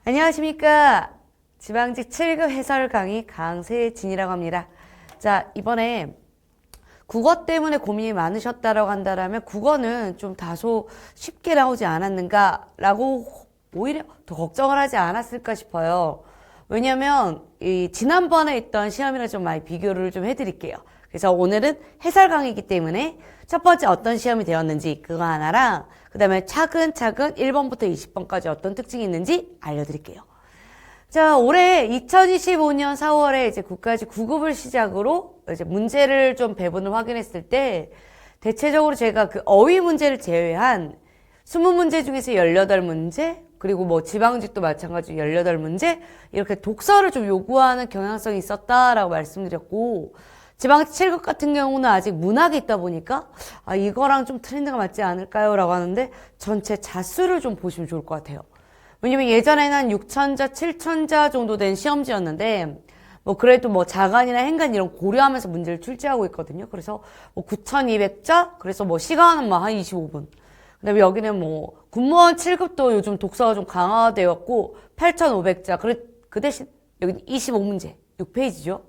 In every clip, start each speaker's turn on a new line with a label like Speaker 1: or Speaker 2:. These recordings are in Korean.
Speaker 1: 안녕하십니까. 지방직 7급 해설 강의 강세진이라고 합니다. 자, 이번에 국어 때문에 고민이 많으셨다라고 한다면 국어는 좀 다소 쉽게 나오지 않았는가라고 오히려 더 걱정을 하지 않았을까 싶어요. 왜냐면 지난번에 있던 시험이랑 좀 많이 비교를 좀 해드릴게요. 그래서 오늘은 해설 강의이기 때문에 첫 번째 어떤 시험이 되었는지 그거 하나랑 그 다음에 차근차근 1번부터 20번까지 어떤 특징이 있는지 알려드릴게요. 자, 올해 2025년 4월에 이제 국가직 9급을 시작으로 이제 문제를 좀 배분을 확인했을 때 대체적으로 제가 그 어휘 문제를 제외한 20문제 중에서 18문제, 그리고 뭐 지방직도 마찬가지로 18문제, 이렇게 독서를 좀 요구하는 경향성이 있었다라고 말씀드렸고, 지방직 7급 같은 경우는 아직 문학이 있다 보니까, 이거랑 좀 트렌드가 맞지 않을까요? 라고 하는데, 전체 자수를 좀 보시면 좋을 것 같아요. 왜냐면 예전에는 한 6천자, 7천자 정도 된 시험지였는데, 뭐 그래도 뭐 자간이나 행간 이런 고려하면서 문제를 출제하고 있거든요. 그래서 뭐 9,200자, 그래서 뭐 시간은 뭐 한 25분. 그다음에 여기는 뭐 군무원 7급도 요즘 독서가 좀 강화되었고 8,500자. 그 대신 여기 25문제, 6페이지죠.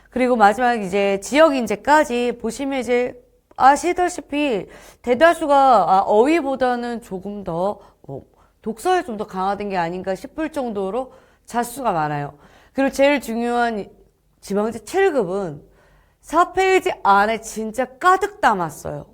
Speaker 1: 그리고 마지막 이제 지역 인재까지 보시면 이제 아시다시피 대다수가 어휘보다는 조금 더 독서에 좀 더 강화된 게 아닌가 싶을 정도로 자수가 많아요. 그리고 제일 중요한 지방직 7급은 4페이지 안에 진짜 가득 담았어요.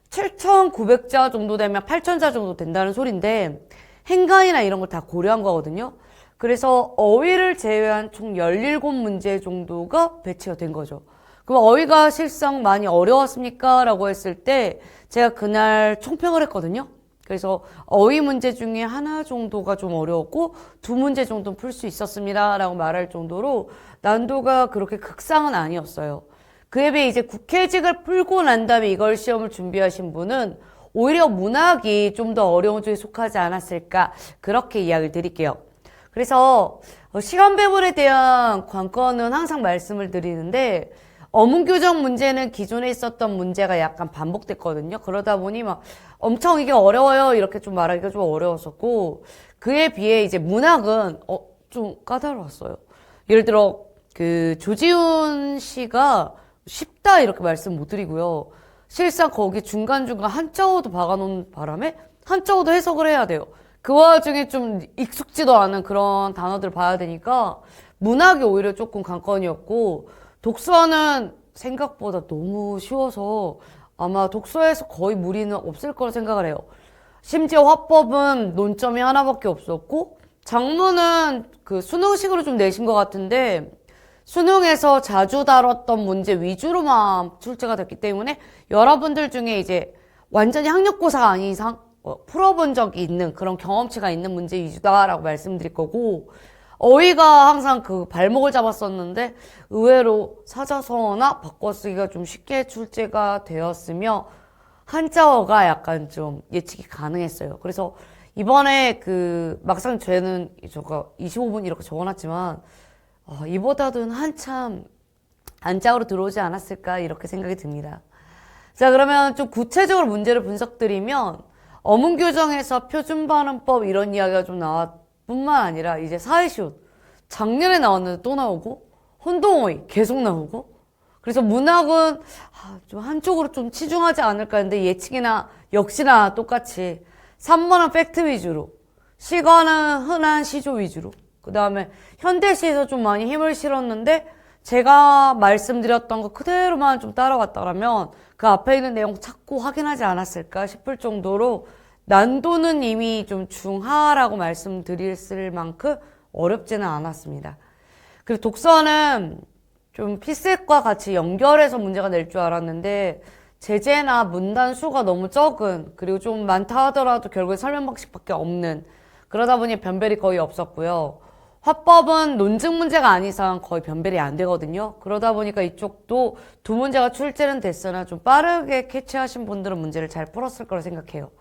Speaker 1: 7,900자 정도 되면 8,000자 정도 된다는 소린데 행간이나 이런 걸 다 고려한 거거든요. 그래서 어휘를 제외한 총 17문제 정도가 배치가 된 거죠. 그럼 어휘가 실상 많이 어려웠습니까? 라고 했을 때 제가 그날 총평을 했거든요. 그래서 어휘 문제 중에 하나 정도가 좀 어려웠고 2문제 정도는 풀 수 있었습니다 라고 말할 정도로 난도가 그렇게 극상은 아니었어요. 그에 비해 이제 국회직을 풀고 난 다음에 이걸 시험을 준비하신 분은 오히려 문학이 좀 더 어려운 쪽에 속하지 않았을까, 그렇게 이야기를 드릴게요. 그래서 시간 배분에 대한 관건은 항상 말씀을 드리는데 어문 교정 문제는 기존에 있었던 문제가 약간 반복됐거든요. 그러다 보니 막 엄청 이게 어려워요 이렇게 좀 말하기가 좀 어려웠었고, 그에 비해 이제 문학은 좀 까다로웠어요. 예를 들어 그 조지훈 씨가 쉽다 이렇게 말씀 못 드리고요. 실상 거기 중간중간 한자어도 박아놓은 바람에 한자어도 해석을 해야 돼요. 그 와중에 좀 익숙지도 않은 그런 단어들을 봐야 되니까 문학이 오히려 조금 관건이었고, 독서는 생각보다 너무 쉬워서 아마 독서에서 거의 무리는 없을 거라 생각을 해요. 심지어 화법은 논점이 하나밖에 없었고, 작문은 그 수능식으로 좀 내신 것 같은데 수능에서 자주 다뤘던 문제 위주로만 출제가 됐기 때문에 여러분들 중에 이제 완전히 학력고사가 아닌 이상 풀어본 적이 있는 그런 경험치가 있는 문제 위주다라고 말씀드릴 거고, 어휘가 항상 그 발목을 잡았었는데 의외로 사자성어나 바꿔쓰기가 좀 쉽게 출제가 되었으며 한자어가 약간 좀 예측이 가능했어요. 그래서 이번에 그 막상 저는 제가 25분 이렇게 적어놨지만 이보다는 한참 안짝으로 들어오지 않았을까 이렇게 생각이 듭니다. 자, 그러면 좀 구체적으로 문제를 분석드리면 어문 교정에서 표준 발음법 이런 이야기가 좀 나왔뿐만 아니라 이제 사회시옷 작년에 나왔는데 또 나오고 혼동어휘 계속 나오고, 그래서 문학은 좀 한쪽으로 좀 치중하지 않을까 했는데 예측이나 역시나 똑같이 3번은 팩트 위주로, 시간은 흔한 시조 위주로, 그 다음에 현대시에서 좀 많이 힘을 실었는데 제가 말씀드렸던 거 그대로만 좀 따라갔다라면 그 앞에 있는 내용 찾고 확인하지 않았을까 싶을 정도로 난도는 이미 좀 중하라고 말씀드릴 만큼 어렵지는 않았습니다. 그리고 독서는 좀 필셋과 같이 연결해서 문제가 낼 줄 알았는데 제재나 문단 수가 너무 적은, 그리고 좀 많다 하더라도 결국에 설명 방식밖에 없는, 그러다 보니 변별이 거의 없었고요. 화법은 논증 문제가 아닌 이상 거의 변별이 안 되거든요. 그러다 보니까 이쪽도 2문제가 출제는 됐으나 좀 빠르게 캐치하신 분들은 문제를 잘 풀었을 거라 생각해요.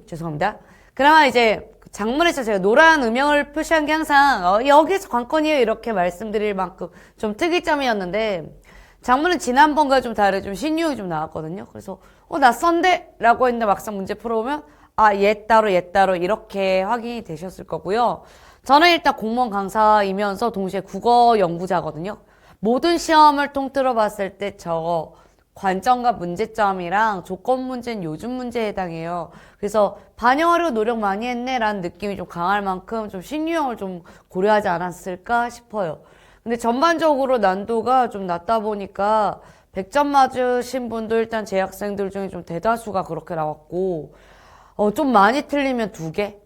Speaker 1: 죄송합니다. 그나마 이제 장문에서 제가 노란 음영을 표시한 게 항상 여기서 관건이에요 이렇게 말씀드릴 만큼 좀 특이점이었는데, 장문은 지난번과 좀 다르게 좀 신유형이 좀 나왔거든요. 그래서 낯선데? 라고 했는데 막상 문제 풀어보면 아, 얘 따로 얘 따로 이렇게 확인이 되셨을 거고요. 저는 일단 공무원 강사이면서 동시에 국어 연구자거든요. 모든 시험을 통틀어 봤을 때 저 관점과 문제점이랑 조건 문제는 요즘 문제에 해당해요. 그래서 반영하려고 노력 많이 했네라는 느낌이 좀 강할 만큼 좀 신유형을 좀 고려하지 않았을까 싶어요. 근데 전반적으로 난도가 좀 낮다 보니까 100점 맞으신 분도 일단 제 학생들 중에 좀 대다수가 그렇게 나왔고, 좀 많이 틀리면 2개?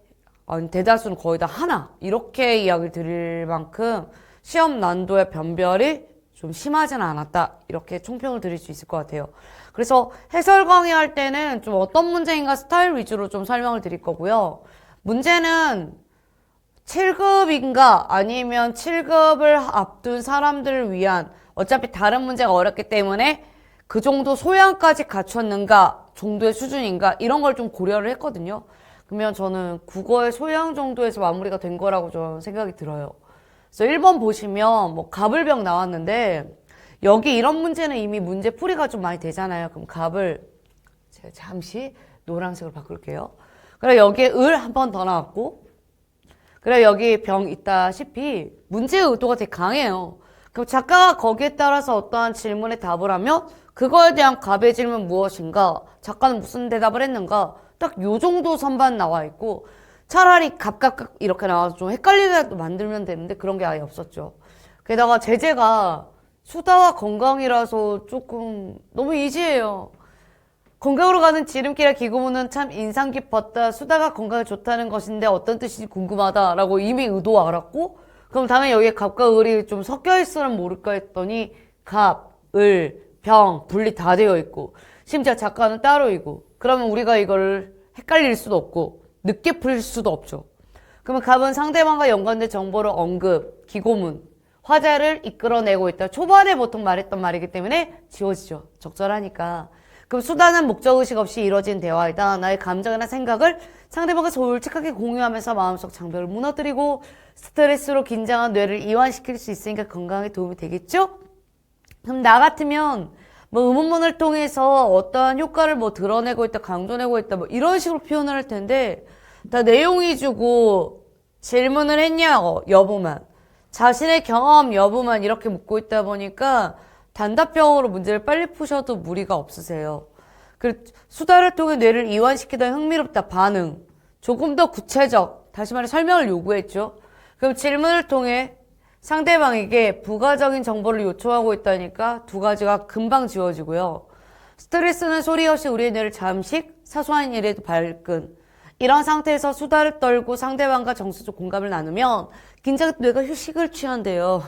Speaker 1: 아니, 대다수는 거의 다 하나. 이렇게 이야기를 드릴 만큼 시험 난도의 변별이 좀 심하진 않았다. 이렇게 총평을 드릴 수 있을 것 같아요. 그래서 해설 강의할 때는 좀 어떤 문제인가 스타일 위주로 좀 설명을 드릴 거고요. 문제는 7급인가 아니면 7급을 앞둔 사람들을 위한 어차피 다른 문제가 어렵기 때문에 그 정도 소양까지 갖췄는가 정도의 수준인가 이런 걸 좀 고려를 했거든요. 그러면 저는 국어의 소양 정도에서 마무리가 된 거라고 저는 생각이 들어요. 그래서 1번 보시면 뭐 갑을병 나왔는데 여기 이런 문제는 이미 문제 풀이가 좀 많이 되잖아요. 그럼 갑을 제가 잠시 노란색으로 바꿀게요. 그래 여기에 을 한 번 더 나왔고 그래 여기 병 있다시피 문제의 의도가 되게 강해요. 그럼 작가가 거기에 따라서 어떠한 질문에 답을 하면 그거에 대한 갑의 질문 무엇인가 작가는 무슨 대답을 했는가 딱 요 정도 선반 나와 있고 차라리 갑갑갑 이렇게 나와서 좀 헷갈리게 만들면 되는데 그런 게 아예 없었죠. 게다가 제재가 수다와 건강이라서 조금 너무 이지해요. 건강으로 가는 지름길의 기고문은 참 인상 깊었다. 수다가 건강에 좋다는 것인데 어떤 뜻인지 궁금하다라고 이미 의도 알았고 그럼 다음에 여기에 갑과 을이 좀 섞여 있으면 모를까 했더니 갑, 을, 병 분리 다 되어 있고 심지어 작가는 따로이고 그러면 우리가 이걸 헷갈릴 수도 없고 늦게 풀릴 수도 없죠. 그러면 갑은 상대방과 연관된 정보를 언급, 기고문, 화자를 이끌어내고 있다. 초반에 보통 말했던 말이기 때문에 지워지죠. 적절하니까. 그럼 수다는 목적의식 없이 이루어진 대화이다. 나의 감정이나 생각을 상대방과 솔직하게 공유하면서 마음속 장벽을 무너뜨리고 스트레스로 긴장한 뇌를 이완시킬 수 있으니까 건강에 도움이 되겠죠? 그럼 나 같으면 뭐 의문문을 통해서 어떠한 효과를 뭐 드러내고 있다, 강조내고 있다, 뭐 이런 식으로 표현을 할 텐데 다 내용이 주고 질문을 했냐고 여부만 자신의 경험 여부만 이렇게 묻고 있다 보니까 단답형으로 문제를 빨리 푸셔도 무리가 없으세요. 그리고 수다를 통해 뇌를 이완시키다 흥미롭다 반응 조금 더 구체적 다시 말해 설명을 요구했죠. 그럼 질문을 통해 상대방에게 부가적인 정보를 요청하고 있다니까 2가지가 금방 지워지고요. 스트레스는 소리 없이 우리의 뇌를 잠식, 사소한 일에도 발끈. 이런 상태에서 수다를 떨고 상대방과 정서적 공감을 나누면 긴장 뇌가 휴식을 취한대요.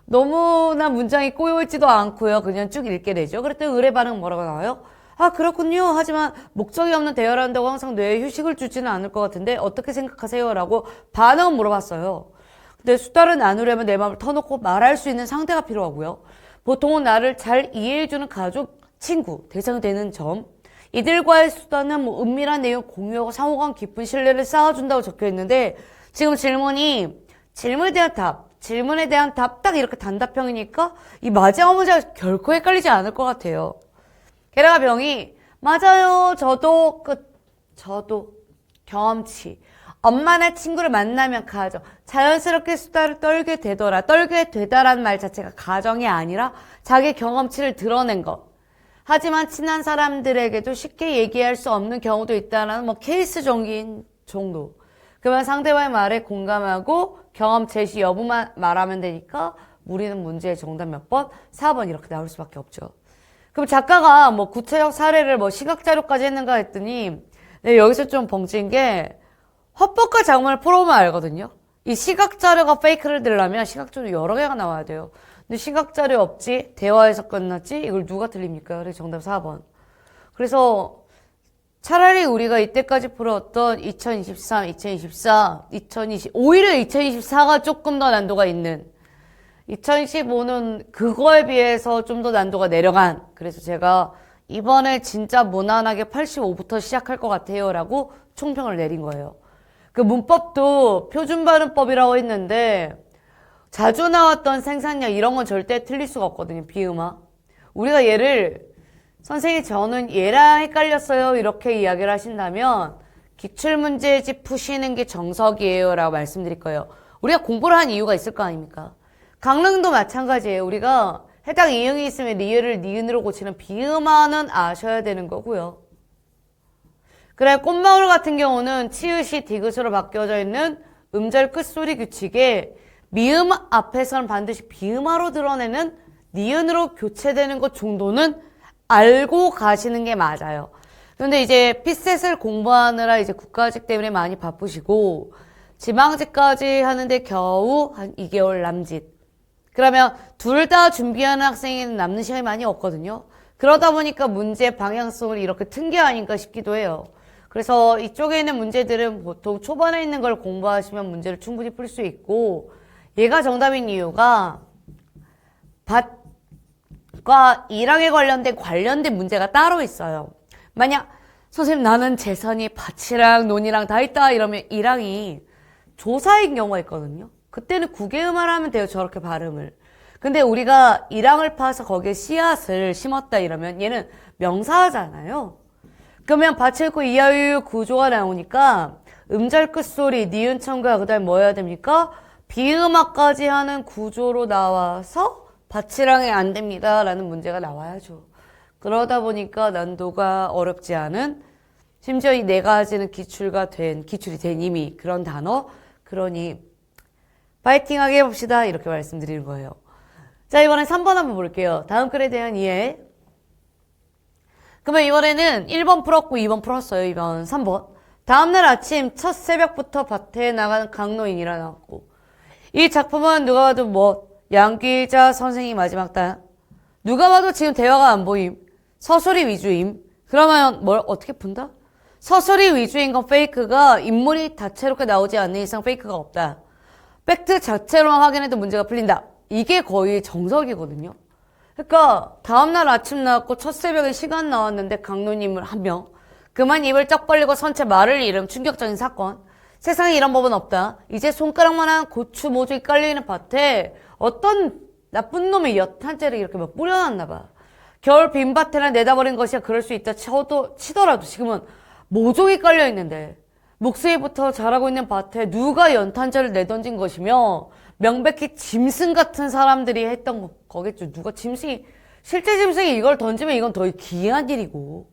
Speaker 1: 너무나 문장이 꼬여있지도 않고요. 그냥 쭉 읽게 되죠. 그랬더니 을의 반응 뭐라고 나와요? 아 그렇군요. 하지만 목적이 없는 대화를 한다고 항상 뇌에 휴식을 주지는 않을 것 같은데 어떻게 생각하세요? 라고 반응은 물어봤어요. 근데 수다를 나누려면 내 마음을 터놓고 말할 수 있는 상대가 필요하고요. 보통은 나를 잘 이해해주는 가족, 친구, 대상이 되는 점. 이들과의 수다는 뭐 은밀한 내용 공유하고 상호간 깊은 신뢰를 쌓아준다고 적혀 있는데 지금 질문이 질문에 대한 답 딱 이렇게 단답형이니까 이 마지막 문제가 결코 헷갈리지 않을 것 같아요. 게다가 병이 맞아요. 저도 경험치. 엄마나 친구를 만나면 가정. 자연스럽게 수다를 떨게 되다라는 말 자체가 가정이 아니라 자기 경험치를 드러낸 것. 하지만 친한 사람들에게도 쉽게 얘기할 수 없는 경우도 있다는 뭐 케이스적인 정도. 그러면 상대방의 말에 공감하고 경험 제시 여부만 말하면 되니까 우리는 문제의 정답 몇 번? 4번 이렇게 나올 수밖에 없죠. 그럼 작가가 뭐 구체적 사례를 뭐 시각자료까지 했는가 했더니 네, 여기서 좀 벙찐 게 헛법과 장문을 풀어보면 알거든요. 이 시각자료가 페이크를 들려면 시각자료 여러 개가 나와야 돼요. 근데 시각자료 없지? 대화에서 끝났지? 이걸 누가 틀립니까? 그래서 정답 4번. 그래서 차라리 우리가 이때까지 풀었던 2023, 2024, 2020, 오히려 2024가 조금 더 난도가 있는 2015는 그거에 비해서 좀 더 난도가 내려간 그래서 제가 이번에 진짜 무난하게 85부터 시작할 것 같아요 라고 총평을 내린 거예요. 그 문법도 표준발음법이라고 했는데 자주 나왔던 생산력 이런 건 절대 틀릴 수가 없거든요. 비음화. 우리가 얘를 선생님 저는 얘랑 헷갈렸어요 이렇게 이야기를 하신다면 기출문제집 푸시는 게 정석이에요 라고 말씀드릴 거예요. 우리가 공부를 한 이유가 있을 거 아닙니까? 강릉도 마찬가지예요. 우리가 해당 이응이 있으면 리을을 니은으로 고치는 비음화는 아셔야 되는 거고요. 그래, 꽃마을 같은 경우는 치읓이 디귿으로 바뀌어져 있는 음절 끝소리 규칙에 미음 앞에서는 반드시 비음화로 드러내는 니은으로 교체되는 것 정도는 알고 가시는 게 맞아요. 그런데 이제 피셋을 공부하느라 이제 국가직 때문에 많이 바쁘시고 지방직까지 하는데 겨우 한 2개월 남짓. 그러면 둘 다 준비하는 학생에는 남는 시간이 많이 없거든요. 그러다 보니까 문제 방향성을 이렇게 튼 게 아닌가 싶기도 해요. 그래서 이쪽에 있는 문제들은 보통 초반에 있는 걸 공부하시면 문제를 충분히 풀 수 있고 얘가 정답인 이유가 밭과 일항에 관련된 문제가 따로 있어요. 만약 선생님 나는 재산이 밭이랑 논이랑 다 있다 이러면 일항이 조사인 경우가 있거든요. 그때는 구개음을 하면 돼요. 저렇게 발음을. 근데 우리가 일항을 파서 거기에 씨앗을 심었다 이러면 얘는 명사잖아요. 그러면 밭을 고 이하유 구조가 나오니까 음절 끝소리 니은 첨가 그다음 뭐 해야 됩니까? 비음화까지 하는 구조로 나와서 밭이랑이 안 됩니다 라는 문제가 나와야죠. 그러다 보니까 난도가 어렵지 않은 심지어 이 네 가지는 기출이 된 이미 그런 단어. 그러니 파이팅하게 해봅시다 이렇게 말씀드리는 거예요. 자, 이번엔 3번 한번 볼게요. 다음 글에 대한 이해. 그러면 이번에는 1번 풀었고 2번 풀었어요. 이번 3번. 다음날 아침 첫 새벽부터 밭에 나가는 강노인이라 나왔고 이 작품은 누가 봐도 양귀자 선생이 마지막 단. 누가 봐도 지금 대화가 안 보임. 서술이 위주임. 그러면 뭘 어떻게 푼다? 서술이 위주인 건 페이크가 인물이 다채롭게 나오지 않는 이상 페이크가 없다. 팩트 자체로만 확인해도 문제가 풀린다. 이게 거의 정석이거든요. 그러니까 다음날 아침 나왔고 첫 새벽에 시간 나왔는데 강노인물 한 명. 그만 입을 쩍 벌리고 선체 말을 잃음 충격적인 사건. 세상에 이런 법은 없다. 이제 손가락만한 고추 모종이 깔려있는 밭에 어떤 나쁜 놈의 엿한째를 이렇게 막 뿌려놨나 봐. 겨울 빈밭에나 내다버린 것이야 그럴 수 있다 치더라도 지금은 모종이 깔려있는데 목수이부터 자라고 있는 밭에 누가 연탄재를 내던진 것이며 명백히 짐승 같은 사람들이 했던 거겠죠. 누가 실제 짐승이 이걸 던지면 이건 더 기이한 일이고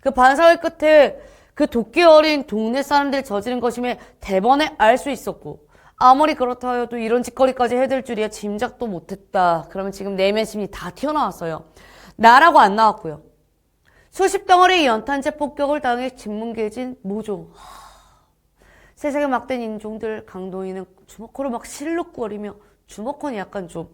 Speaker 1: 그 반사회 끝에 그 도끼 어린 동네 사람들이 저지른 것이면 대번에 알 수 있었고 아무리 그렇다 해도 이런 짓거리까지 해댈 줄이야 짐작도 못했다. 그러면 지금 내면심이 다 튀어나왔어요. 나라고 안 나왔고요. 수십 덩어리의 연탄재 폭격을 당해 진문계진 모종. 세상에 막된 인종들 강도인은 주먹코로 막 실룩거리며 주먹코는 약간 좀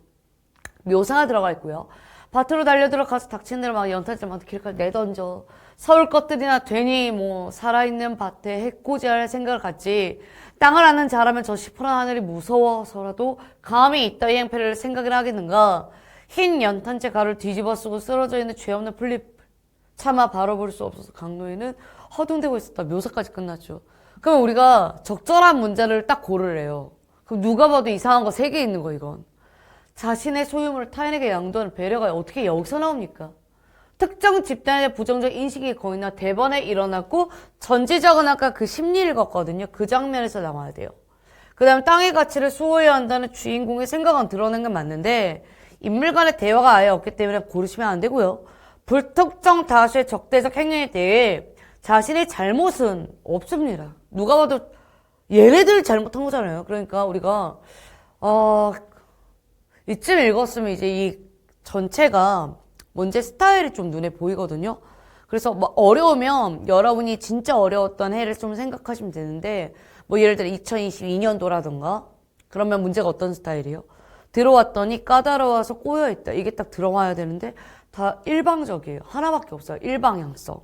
Speaker 1: 묘사가 들어가 있고요. 밭으로 달려들어가서 닥친 대로 막 연탄재 막 길까지 내던져. 서울 것들이나 괜히 살아있는 밭에 해코지할 생각을 갖지. 땅을 아는 자라면 저 시퍼런 하늘이 무서워서라도 감히 이따위 행패를 생각을 하겠는가. 흰 연탄재 가루를 뒤집어 쓰고 쓰러져 있는 죄 없는 풀잎 차마 바라볼 수 없어서 강노인은 허둥대고 있었다. 묘사까지 끝났죠. 그럼 우리가 적절한 문제를 딱 고르래요. 그럼 누가 봐도 이상한 거 3개 있는 거 이건. 자신의 소유물을 타인에게 양도하는 배려가 어떻게 여기서 나옵니까? 특정 집단의 부정적 인식이 거의나 대번에 일어났고 전지적은 아까 그 심리 읽었거든요. 그 장면에서 나와야 돼요. 그 다음 땅의 가치를 수호해야 한다는 주인공의 생각은 드러낸 건 맞는데 인물 간의 대화가 아예 없기 때문에 고르시면 안 되고요. 불특정 다수의 적대적 행위에 대해 자신의 잘못은 없습니다. 누가 봐도 얘네들 잘못한 거잖아요. 그러니까 우리가 이쯤 읽었으면 이제 이 전체가 문제 스타일이 좀 눈에 보이거든요. 그래서 어려우면 여러분이 진짜 어려웠던 해를 좀 생각하시면 되는데 예를 들어 2022년도라던가 그러면 문제가 어떤 스타일이에요? 들어왔더니 까다로워서 꼬여있다. 이게 딱 들어와야 되는데 다 일방적이에요. 하나밖에 없어요. 일방향성.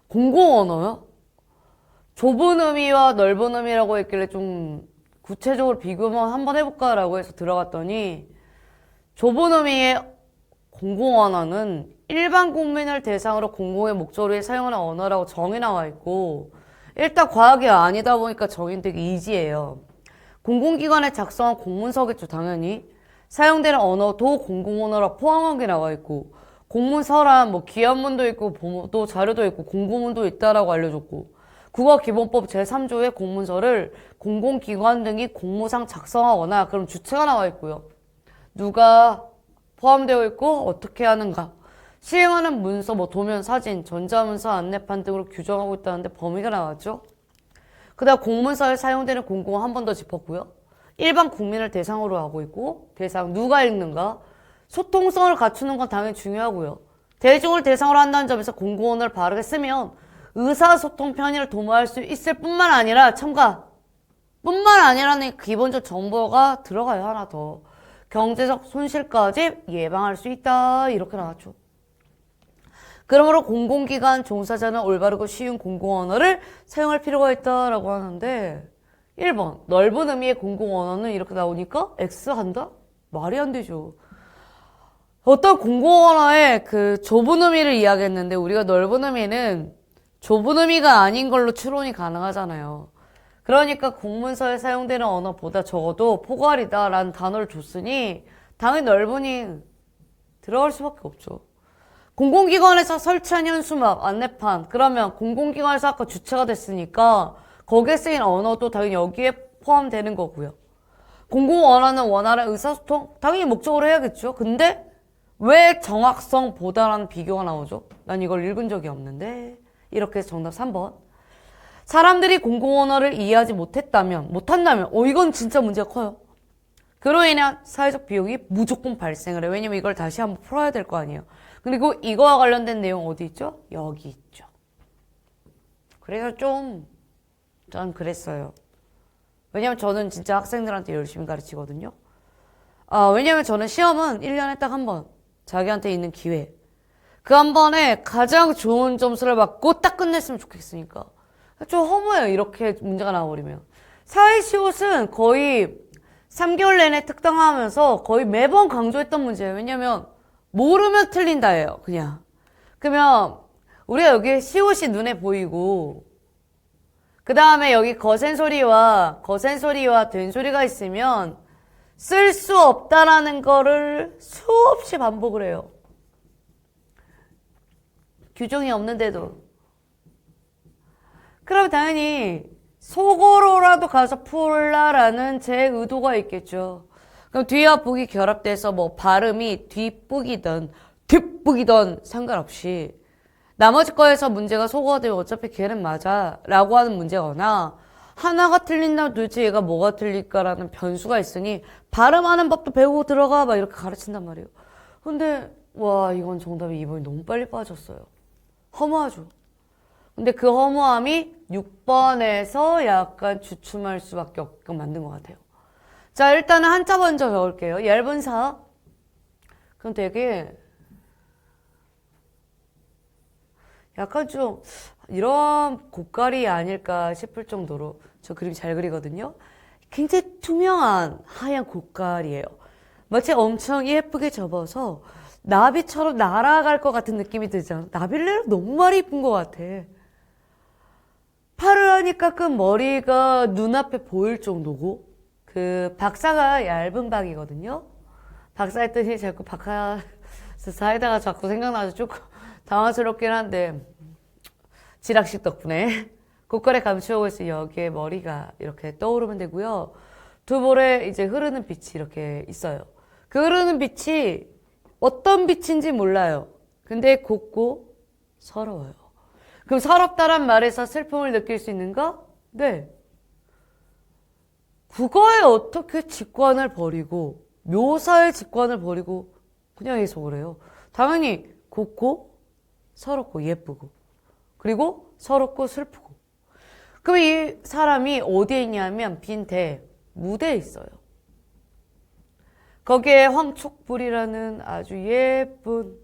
Speaker 1: 공공언어요? 좁은 의미와 넓은 의미라고 했길래 좀 구체적으로 비교만 한번 해볼까라고 해서 들어갔더니 좁은 의미의 공공언어는 일반 국민을 대상으로 공공의 목적으로 사용하는 언어라고 정의 나와 있고 일단 과학이 아니다 보니까 정의는 되게 이지예요. 공공기관에 작성한 공문서겠죠. 당연히. 사용되는 언어도 공공언어라 포함한 게 나와 있고 공문서란 기한문도 있고 보도 자료도 있고 공고문도 있다라고 알려줬고 국어기본법 제3조의 공문서를 공공기관 등이 공모상 작성하거나 그럼 주체가 나와 있고요. 누가 포함되어 있고 어떻게 하는가. 시행하는 문서, 뭐 도면, 사진, 전자문서, 안내판 등으로 규정하고 있다는데 범위가 나왔죠. 그다음 공문서에 사용되는 공공은 한 번 더 짚었고요. 일반 국민을 대상으로 하고 있고 대상 누가 읽는가. 소통성을 갖추는 건 당연히 중요하고요. 대중을 대상으로 한다는 점에서 공공언어를 바르게 쓰면 의사소통 편의를 도모할 수 있을 뿐만 아니라 첨가 뿐만 아니라는 기본적 정보가 들어가요. 하나 더. 경제적 손실까지 예방할 수 있다. 이렇게 나왔죠. 그러므로 공공기관 종사자는 올바르고 쉬운 공공언어를 사용할 필요가 있다라고 하는데 1번 넓은 의미의 공공언어는 이렇게 나오니까 X한다? 말이 안 되죠. 어떤 공공언어의 그 좁은 의미를 이야기했는데 우리가 넓은 의미는 좁은 의미가 아닌 걸로 추론이 가능하잖아요. 그러니까 공문서에 사용되는 언어보다 적어도 포괄이다라는 단어를 줬으니 당연히 넓은이 들어갈 수밖에 없죠. 공공기관에서 설치한 현수막, 안내판 그러면 공공기관에서 아까 주체가 됐으니까 거기에 쓰인 언어도 당연히 여기에 포함되는 거고요. 공공언어는 원활한 의사소통? 당연히 목적으로 해야겠죠. 근데 왜 정확성보다라는 비교가 나오죠? 난 이걸 읽은 적이 없는데 이렇게 해서 정답 3번. 사람들이 공공언어를 이해하지 못한다면 이건 진짜 문제가 커요. 그로 인한 사회적 비용이 무조건 발생을 해요. 왜냐면 이걸 다시 한번 풀어야 될 거 아니에요. 그리고 이거와 관련된 내용 어디 있죠? 여기 있죠. 그래서 전 그랬어요. 왜냐면 저는 진짜 학생들한테 열심히 가르치거든요. 왜냐면 저는 시험은 1년에 딱 한 번, 자기한테 있는 기회. 그 한 번에 가장 좋은 점수를 받고 딱 끝냈으면 좋겠으니까. 좀 허무해요. 이렇게 문제가 나와버리면. 사회시옷은 거의 3개월 내내 특강하면서 거의 매번 강조했던 문제예요. 왜냐면 모르면 틀린다예요. 그냥. 그러면 우리가 여기 시옷이 눈에 보이고 그 다음에 여기 거센소리와 된소리가 있으면 쓸 수 없다라는 거를 수없이 반복을 해요. 규정이 없는데도. 그럼 당연히 속어로라도 가서 풀라라는 제 의도가 있겠죠. 그럼 뒤와 북이 결합돼서 뭐 발음이 뒷북이든 뒷북이든 상관없이 나머지 거에서 문제가 속어가 되면 어차피 걔는 맞아 라고 하는 문제거나 하나가 틀린다면 도대체 얘가 뭐가 틀릴까라는 변수가 있으니 발음하는 법도 배우고 들어가 막 이렇게 가르친단 말이에요. 근데 와 이건 정답이 이번에 너무 빨리 빠졌어요. 허무하죠. 근데 그 허무함이 6번에서 약간 주춤할 수밖에 없게끔 만든 것 같아요. 자, 일단은 한자 먼저 배울게요. 얇은 사. 그럼 되게 약간 좀 이런 고깔이 아닐까 싶을 정도로 저 그림 잘 그리거든요. 굉장히 투명한 하얀 고깔이에요. 마치 엄청 예쁘게 접어서 나비처럼 날아갈 것 같은 느낌이 들잖아. 나비를 너무 많이 입은 것 같아. 팔을 하니까 그 머리가 눈앞에 보일 정도고 그 박사가 얇은 박이거든요. 박사 했더니 자꾸 박사 사이다가 자꾸 생각나서 조금 당황스럽긴 한데 지락식 덕분에 고깔에 감추고 있어 여기에 머리가 이렇게 떠오르면 되고요. 두 볼에 이제 흐르는 빛이 이렇게 있어요. 그 흐르는 빛이 어떤 빛인지 몰라요. 근데 곱고 서러워요. 그럼 서럽다란 말에서 슬픔을 느낄 수 있는가? 네. 국어에 어떻게 직관을 버리고 묘사의 직관을 버리고 그냥 해석을 해요. 당연히 곱고 서럽고 예쁘고 그리고 서럽고 슬프고. 그럼 이 사람이 어디에 있냐면 빈대 무대에 있어요. 거기에 황촉불이라는 아주 예쁜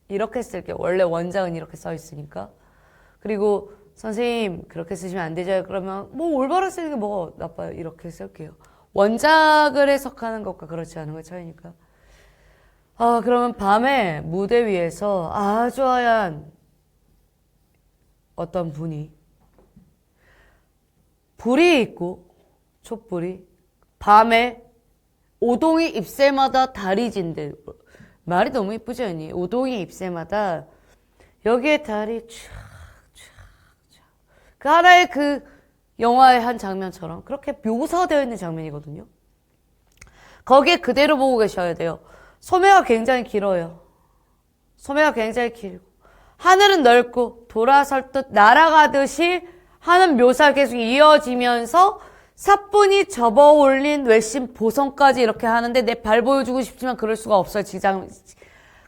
Speaker 1: 이렇게 쓸게요. 원래 원작은 이렇게 써 있으니까. 그리고 선생님 그렇게 쓰시면 안 되죠. 그러면 뭐 올바로 쓰는 게 뭐가 나빠요. 이렇게 쓸게요. 원작을 해석하는 것과 그렇지 않은 것 차이니까. 그러면 밤에 무대 위에서 아주 하얀 어떤 분이 불이 있고 촛불이 밤에 오동이 잎새마다 달이 진대. 말이 너무 이쁘지 않니? 오동이 잎새마다 여기에 달이 촥촥 그 하나의 그 영화의 한 장면처럼 그렇게 묘사되어 있는 장면이거든요. 거기에 그대로 보고 계셔야 돼요. 소매가 굉장히 길어요. 소매가 굉장히 길고 하늘은 넓고 돌아설 듯 날아가듯이 하는 묘사가 계속 이어지면서 사뿐히 접어 올린 외심 보성까지 이렇게 하는데 내 발 보여주고 싶지만 그럴 수가 없어요.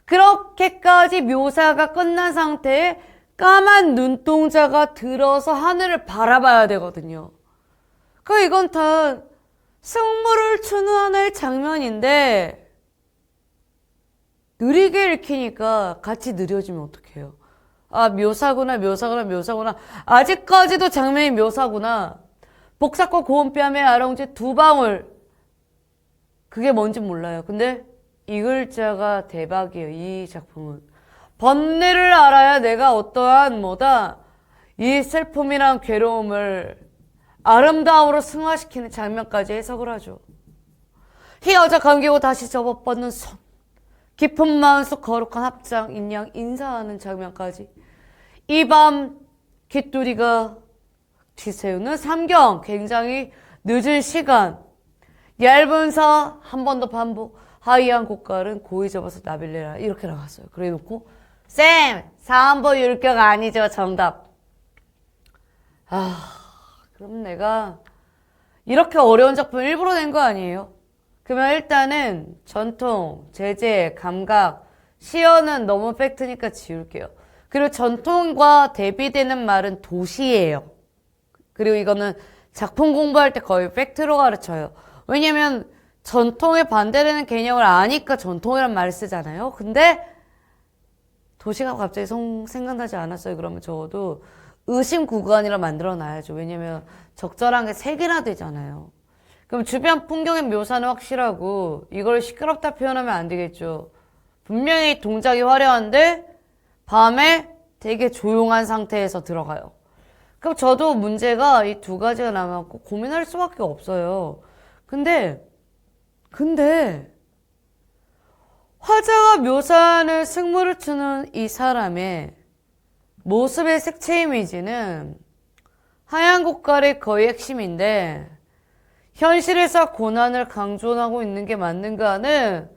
Speaker 1: 그렇게까지 묘사가 끝난 상태에 까만 눈동자가 들어서 하늘을 바라봐야 되거든요. 그러니까 이건 다 승부를 추는 하나의 장면인데 느리게 읽히니까 같이 느려지면 어떡해요? 아, 묘사구나. 아직까지도 장면이 묘사구나. 복사과 고운뺨에 아롱지 두 방울. 그게 뭔지 몰라요. 근데 이 글자가 대박이에요. 이 작품은. 번뇌를 알아야 내가 어떠한 이 슬픔이랑 괴로움을 아름다움으로 승화시키는 장면까지 해석을 하죠. 휘어져 감기고 다시 접어뻗는 손. 깊은 마음속 거룩한 합장 인양 인사하는 장면까지. 이 밤 깃두리가 뒤세우는 삼경 굉장히 늦은 시간. 얇은 사 한 번 더 반복. 하이한 고깔은 고이 접어서 나빌레라 이렇게 나갔어요. 그래 놓고 쌤! 사한보 율격 아니죠. 정답. 그럼 내가 이렇게 어려운 작품 일부러 낸 거 아니에요? 그러면 일단은 전통, 제재, 감각, 시어는 너무 팩트니까 지울게요. 그리고 전통과 대비되는 말은 도시예요. 그리고 이거는 작품 공부할 때 거의 팩트로 가르쳐요. 왜냐면 전통에 반대되는 개념을 아니까 전통이란 말을 쓰잖아요. 근데 도시가 갑자기 생각나지 않았어요. 그러면 적어도 의심 구간이라 만들어 놔야죠. 왜냐면 적절한 게 3개나 되잖아요. 그럼 주변 풍경의 묘사는 확실하고 이걸 시끄럽다 표현하면 안 되겠죠. 분명히 동작이 화려한데 밤에 되게 조용한 상태에서 들어가요. 그럼 저도 문제가 이 2가지가 남았고 고민할 수밖에 없어요. 근데 화자가 묘사하는 승부를 추는 이 사람의 모습의 색채 이미지는 하얀 고깔이 거의 핵심인데 현실에서 고난을 강조하고 있는 게 맞는가는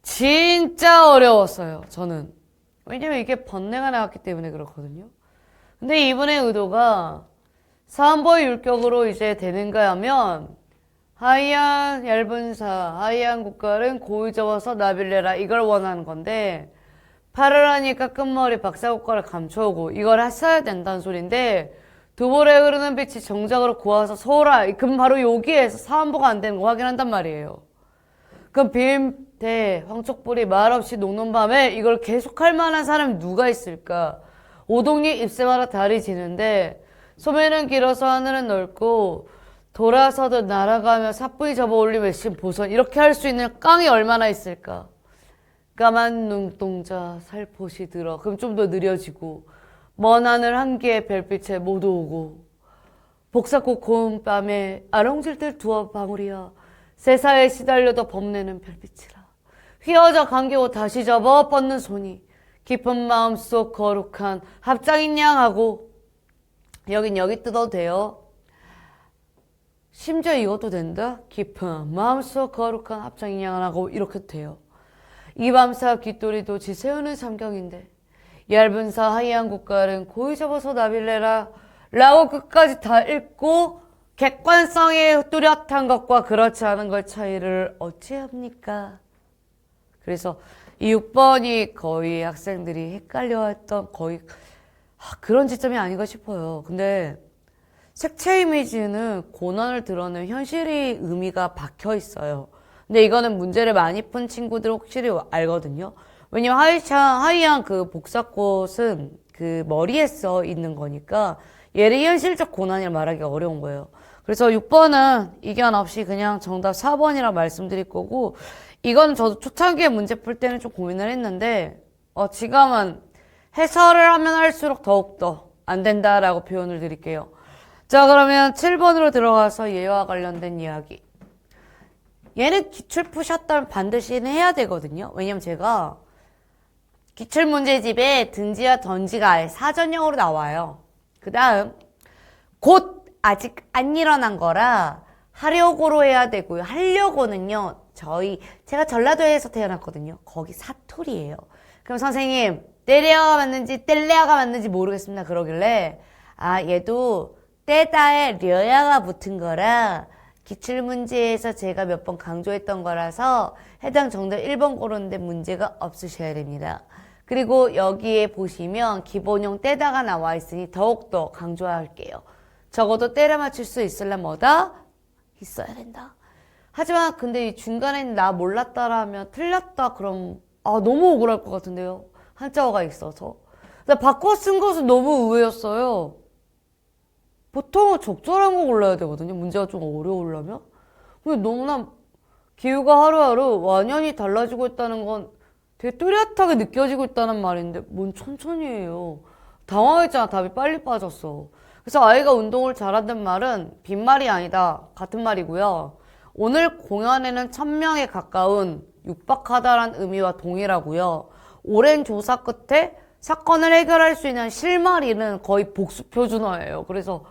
Speaker 1: 진짜 어려웠어요. 저는. 왜냐면 이게 번뇌가 나왔기 때문에 그렇거든요. 근데 이분의 의도가 사한보의 율격으로 이제 되는가 하면 하얀 얇은 사, 하얀 고깔은 고이 접어서 나빌레라 이걸 원하는 건데 파르라니까 끝머리 박사고깔을 감춰오고 이걸 했어야 된다는 소린데 두볼에 흐르는 빛이 정작으로 고와서 서울아 그럼 바로 여기에서 사한보가 안 되는 거 확인한단 말이에요. 그럼 빈대 황촉불이 말없이 녹는 밤에 이걸 계속할 만한 사람이 누가 있을까? 오동리 잎새마다 달이 지는데 소매는 길어서 하늘은 넓고 돌아서듯 날아가며 사뿐히 접어올린 외심 보선 이렇게 할 수 있는 깡이 얼마나 있을까? 까만 눈동자 살포시 들어 그럼 좀 더 느려지고 먼 하늘 한 개의 별빛에 모두 오고 복사꽃 고운 밤에 아롱질들 두어 방울이야 세사에 시달려도 범내는 별빛이라 휘어져 감기고 다시 접어 뻗는 손이 깊은 마음속 거룩한 합장인 양하고 여긴 여기 뜯어도 돼요. 심지어 이것도 된다? 깊은 마음속 거룩한 합장인 양하고 이렇게 돼요. 이 밤사 깃돌이도 지새우는 삼경인데 얇은 사 하얀 고깔은 고이 접어서 나빌레라 라고 끝까지 다 읽고 객관성에 뚜렷한 것과 그렇지 않은 것 차이를 어찌합니까? 그래서 이 6번이 거의 학생들이 헷갈려했던 거의 그런 지점이 아닌가 싶어요. 근데 색채 이미지는 고난을 드러내는 현실의 의미가 박혀 있어요. 근데 이거는 문제를 많이 푼 친구들 확실히 알거든요. 왜냐면 하이한 그 복사꽃은 그 머리에 써 있는 거니까 얘를 현실적 고난이라 말하기가 어려운 거예요. 그래서 6번은 이견 없이 그냥 정답 4번이라 말씀드릴 거고 이건 저도 초창기에 문제 풀 때는 좀 고민을 했는데 지금은 해설을 하면 할수록 더욱더 안 된다라고 표현을 드릴게요. 자, 그러면 7번으로 들어가서 얘와 관련된 이야기. 얘는 기출 푸셨다면 반드시 해야 되거든요. 왜냐면 제가 기출문제집에 든지와 던지가 아예 사전형으로 나와요. 그 다음 곧 아직 안 일어난 거라 하려고로 해야 되고요. 하려고는요. 제가 전라도에서 태어났거든요. 거기 사투리예요. 그럼 선생님 때려가 맞는지 뗄래야가 맞는지 모르겠습니다. 그러길래 얘도 떼다에 려야가 붙은 거라 기출문제에서 제가 몇 번 강조했던 거라서 해당 정답 1번 고르는데 문제가 없으셔야 됩니다. 그리고 여기에 보시면 기본형 떼다가 나와 있으니 더욱더 강조할게요. 적어도 때려 맞출 수 있으려면 뭐다? 있어야 된다. 하지만 근데 이 중간에 나 몰랐다라면 틀렸다 그럼 너무 억울할 것 같은데요. 한자어가 있어서. 바꿔 쓴 것은 너무 의외였어요. 보통은 적절한 거 골라야 되거든요. 문제가 좀 어려우려면. 근데 너무나 기후가 하루하루 완연히 달라지고 있다는 건 되게 뚜렷하게 느껴지고 있다는 말인데 뭔 천천히 해요. 당황했잖아. 답이 빨리 빠졌어. 그래서 아이가 운동을 잘한다는 말은 빈말이 아니다. 같은 말이고요. 오늘 공연에는 1000명에 가까운 육박하다란 의미와 동일하고요. 오랜 조사 끝에 사건을 해결할 수 있는 실마리는 거의 복수 표준어예요. 그래서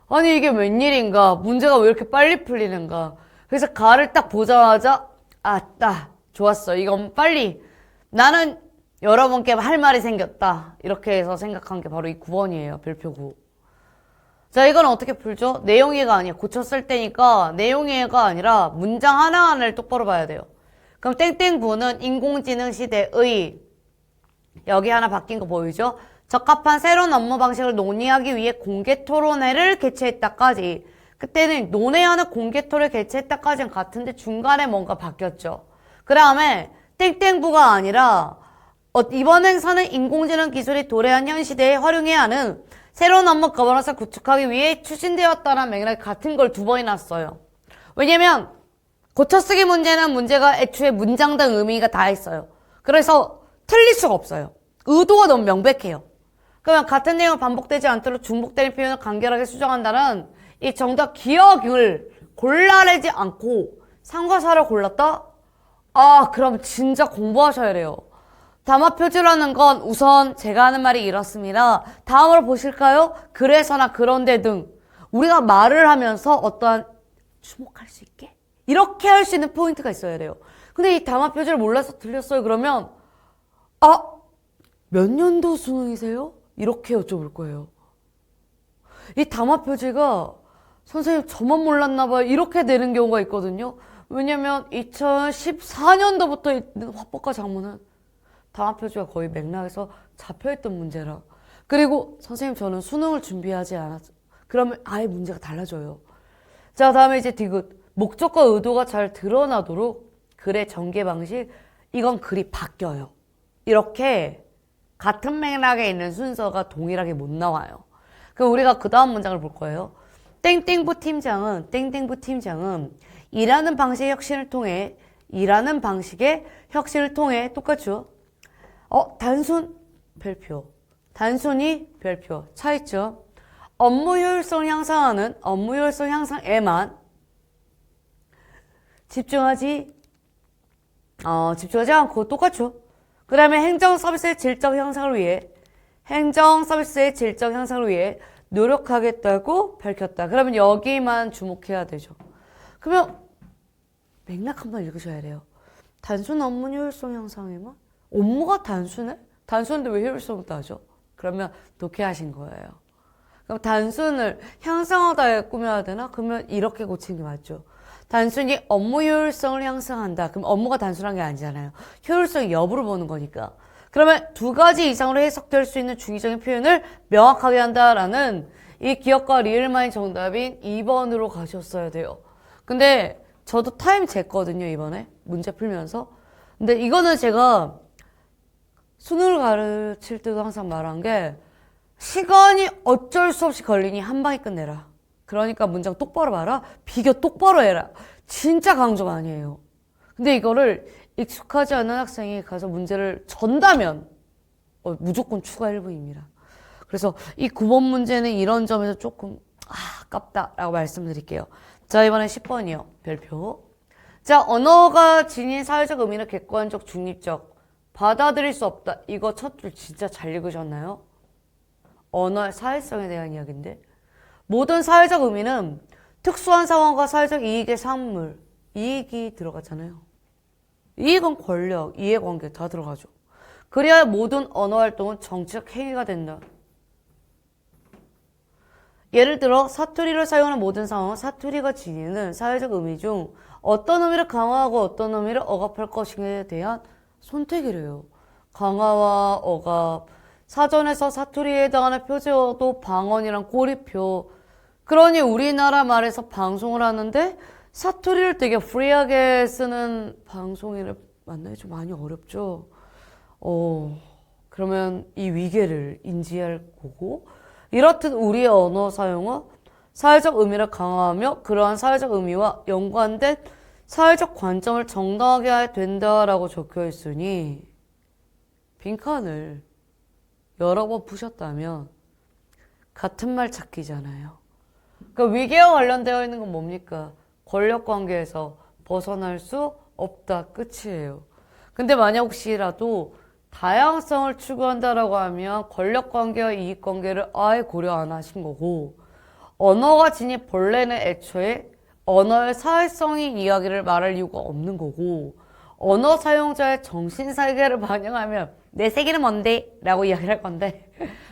Speaker 1: 아니 이게 웬일인가? 문제가 왜 이렇게 빨리 풀리는가? 그래서 가를 딱 보자마자 좋았어. 이건 빨리 나는 여러분께 할 말이 생겼다. 이렇게 해서 생각한 게 바로 이 9번이에요. 별표 9. 자, 이건 어떻게 풀죠? 내용 이해가 아니야. 고쳤을 때니까 내용 이해가 아니라 문장 하나하나를 똑바로 봐야 돼요. 그럼 땡땡부는 인공지능 시대의 여기 하나 바뀐 거 보이죠? 적합한 새로운 업무 방식을 논의하기 위해 공개 토론회를 개최했다까지. 그때는 논의하는 공개 토론회 개최했다까지는 같은데 중간에 뭔가 바뀌었죠. 그 다음에 땡땡부가 아니라 이번 행사는 인공지능 기술이 도래한 현 시대에 활용해야 하는 새로운 업무 거버넌스를 구축하기 위해 추진되었다는 맥락이 같은 걸 2번이나 써요. 왜냐면 고쳐쓰기 문제는 문제가 애초에 문장당 의미가 다 있어요. 그래서 틀릴 수가 없어요. 의도가 너무 명백해요. 그러면 같은 내용을 반복되지 않도록 중복되는 표현을 간결하게 수정한다는 이 정답 기억을 골라내지 않고 상과사를 골랐다? 그럼 진짜 공부하셔야 돼요. 담화 표지라는 건 우선 제가 하는 말이 이렇습니다. 다음으로 보실까요? 그래서나 그런데 등 우리가 말을 하면서 어떠한 주목할 수 있게 이렇게 할 수 있는 포인트가 있어야 돼요. 근데 이 담화 표지를 몰라서 틀렸어요. 그러면 몇 년도 수능이세요? 이렇게 여쭤볼 거예요. 이 담화 표지가 선생님 저만 몰랐나 봐요. 이렇게 되는 경우가 있거든요. 왜냐면 2014년도부터 있는 화법과 작문은 담화 표지가 거의 맥락에서 잡혀있던 문제라. 그리고 선생님 저는 수능을 준비하지 않았죠. 그러면 아예 문제가 달라져요. 자, 다음에 이제 디귿. 목적과 의도가 잘 드러나도록 글의 전개 방식. 이건 글이 바뀌어요. 이렇게 같은 맥락에 있는 순서가 동일하게 못 나와요. 그럼 우리가 그 다음 문장을 볼 거예요. 땡땡부 팀장은 일하는 방식의 혁신을 통해 똑같죠? 단순히 별표 차이점. 업무 효율성 향상에만 집중하지 않고 똑같죠? 그 다음에 행정 서비스의 질적 향상을 위해 노력하겠다고 밝혔다. 그러면 여기만 주목해야 되죠. 그러면 맥락 한번 읽으셔야 돼요. 단순 업무 효율성 향상에만? 업무가 단순해? 단순한데 왜 효율성을 따져? 그러면 독해하신 거예요. 그럼 단순을 향상하다에 꾸며야 되나? 그러면 이렇게 고치는 게 맞죠. 단순히 업무 효율성을 향상한다. 그럼 업무가 단순한 게 아니잖아요. 효율성 여부를 보는 거니까. 그러면 2가지 이상으로 해석될 수 있는 중의적인 표현을 명확하게 한다라는 이 기억과 리을만이 정답인 2번으로 가셨어야 돼요. 근데 저도 타임 쟀거든요, 이번에. 문제 풀면서. 근데 이거는 제가 수능을 가르칠 때도 항상 말한 게 시간이 어쩔 수 없이 걸리니 한 방에 끝내라. 그러니까 문장 똑바로 봐라. 비교 똑바로 해라. 진짜 강조 많이 해요. 근데 이거를 익숙하지 않은 학생이 가서 문제를 전다면 무조건 추가 1분입니다. 그래서 이 9번 문제는 이런 점에서 조금 아깝다라고 말씀드릴게요. 자, 이번엔 10번이요. 별표. 자, 언어가 지닌 사회적 의미는 객관적, 중립적. 받아들일 수 없다. 이거 첫 줄 진짜 잘 읽으셨나요? 언어의 사회성에 대한 이야기인데 모든 사회적 의미는 특수한 상황과 사회적 이익의 산물, 이익이 들어가잖아요. 이익은 권력, 이해관계 다 들어가죠. 그래야 모든 언어 활동은 정치적 행위가 된다. 예를 들어 사투리를 사용하는 모든 상황은 사투리가 지니는 사회적 의미 중 어떤 의미를 강화하고 어떤 의미를 억압할 것인가에 대한 선택이래요. 강화와 억압, 사전에서 사투리에 해당하는 표제어도 방언이랑 꼬리표. 그러니 우리나라 말에서 방송을 하는데 사투리를 되게 프리하게 쓰는 방송인을 만나기 좀 많이 어렵죠. 그러면 이 위계를 인지할 거고, 이렇듯 우리의 언어 사용은 사회적 의미를 강화하며 그러한 사회적 의미와 연관된 사회적 관점을 정당하게 해야 된다라고 적혀 있으니 빈칸을 여러 번 푸셨다면 같은 말 찾기잖아요. 그러니까 위계와 관련되어 있는 건 뭡니까? 권력 관계에서 벗어날 수 없다. 끝이에요. 근데 만약 혹시라도 다양성을 추구한다라고 하면 권력 관계와 이익 관계를 아예 고려 안 하신 거고, 언어가 지닌 본래는 애초에 언어의 사회성인 이야기를 말할 이유가 없는 거고, 언어 사용자의 정신세계를 반영하면 내 세계는 뭔데? 라고 이야기를 할 건데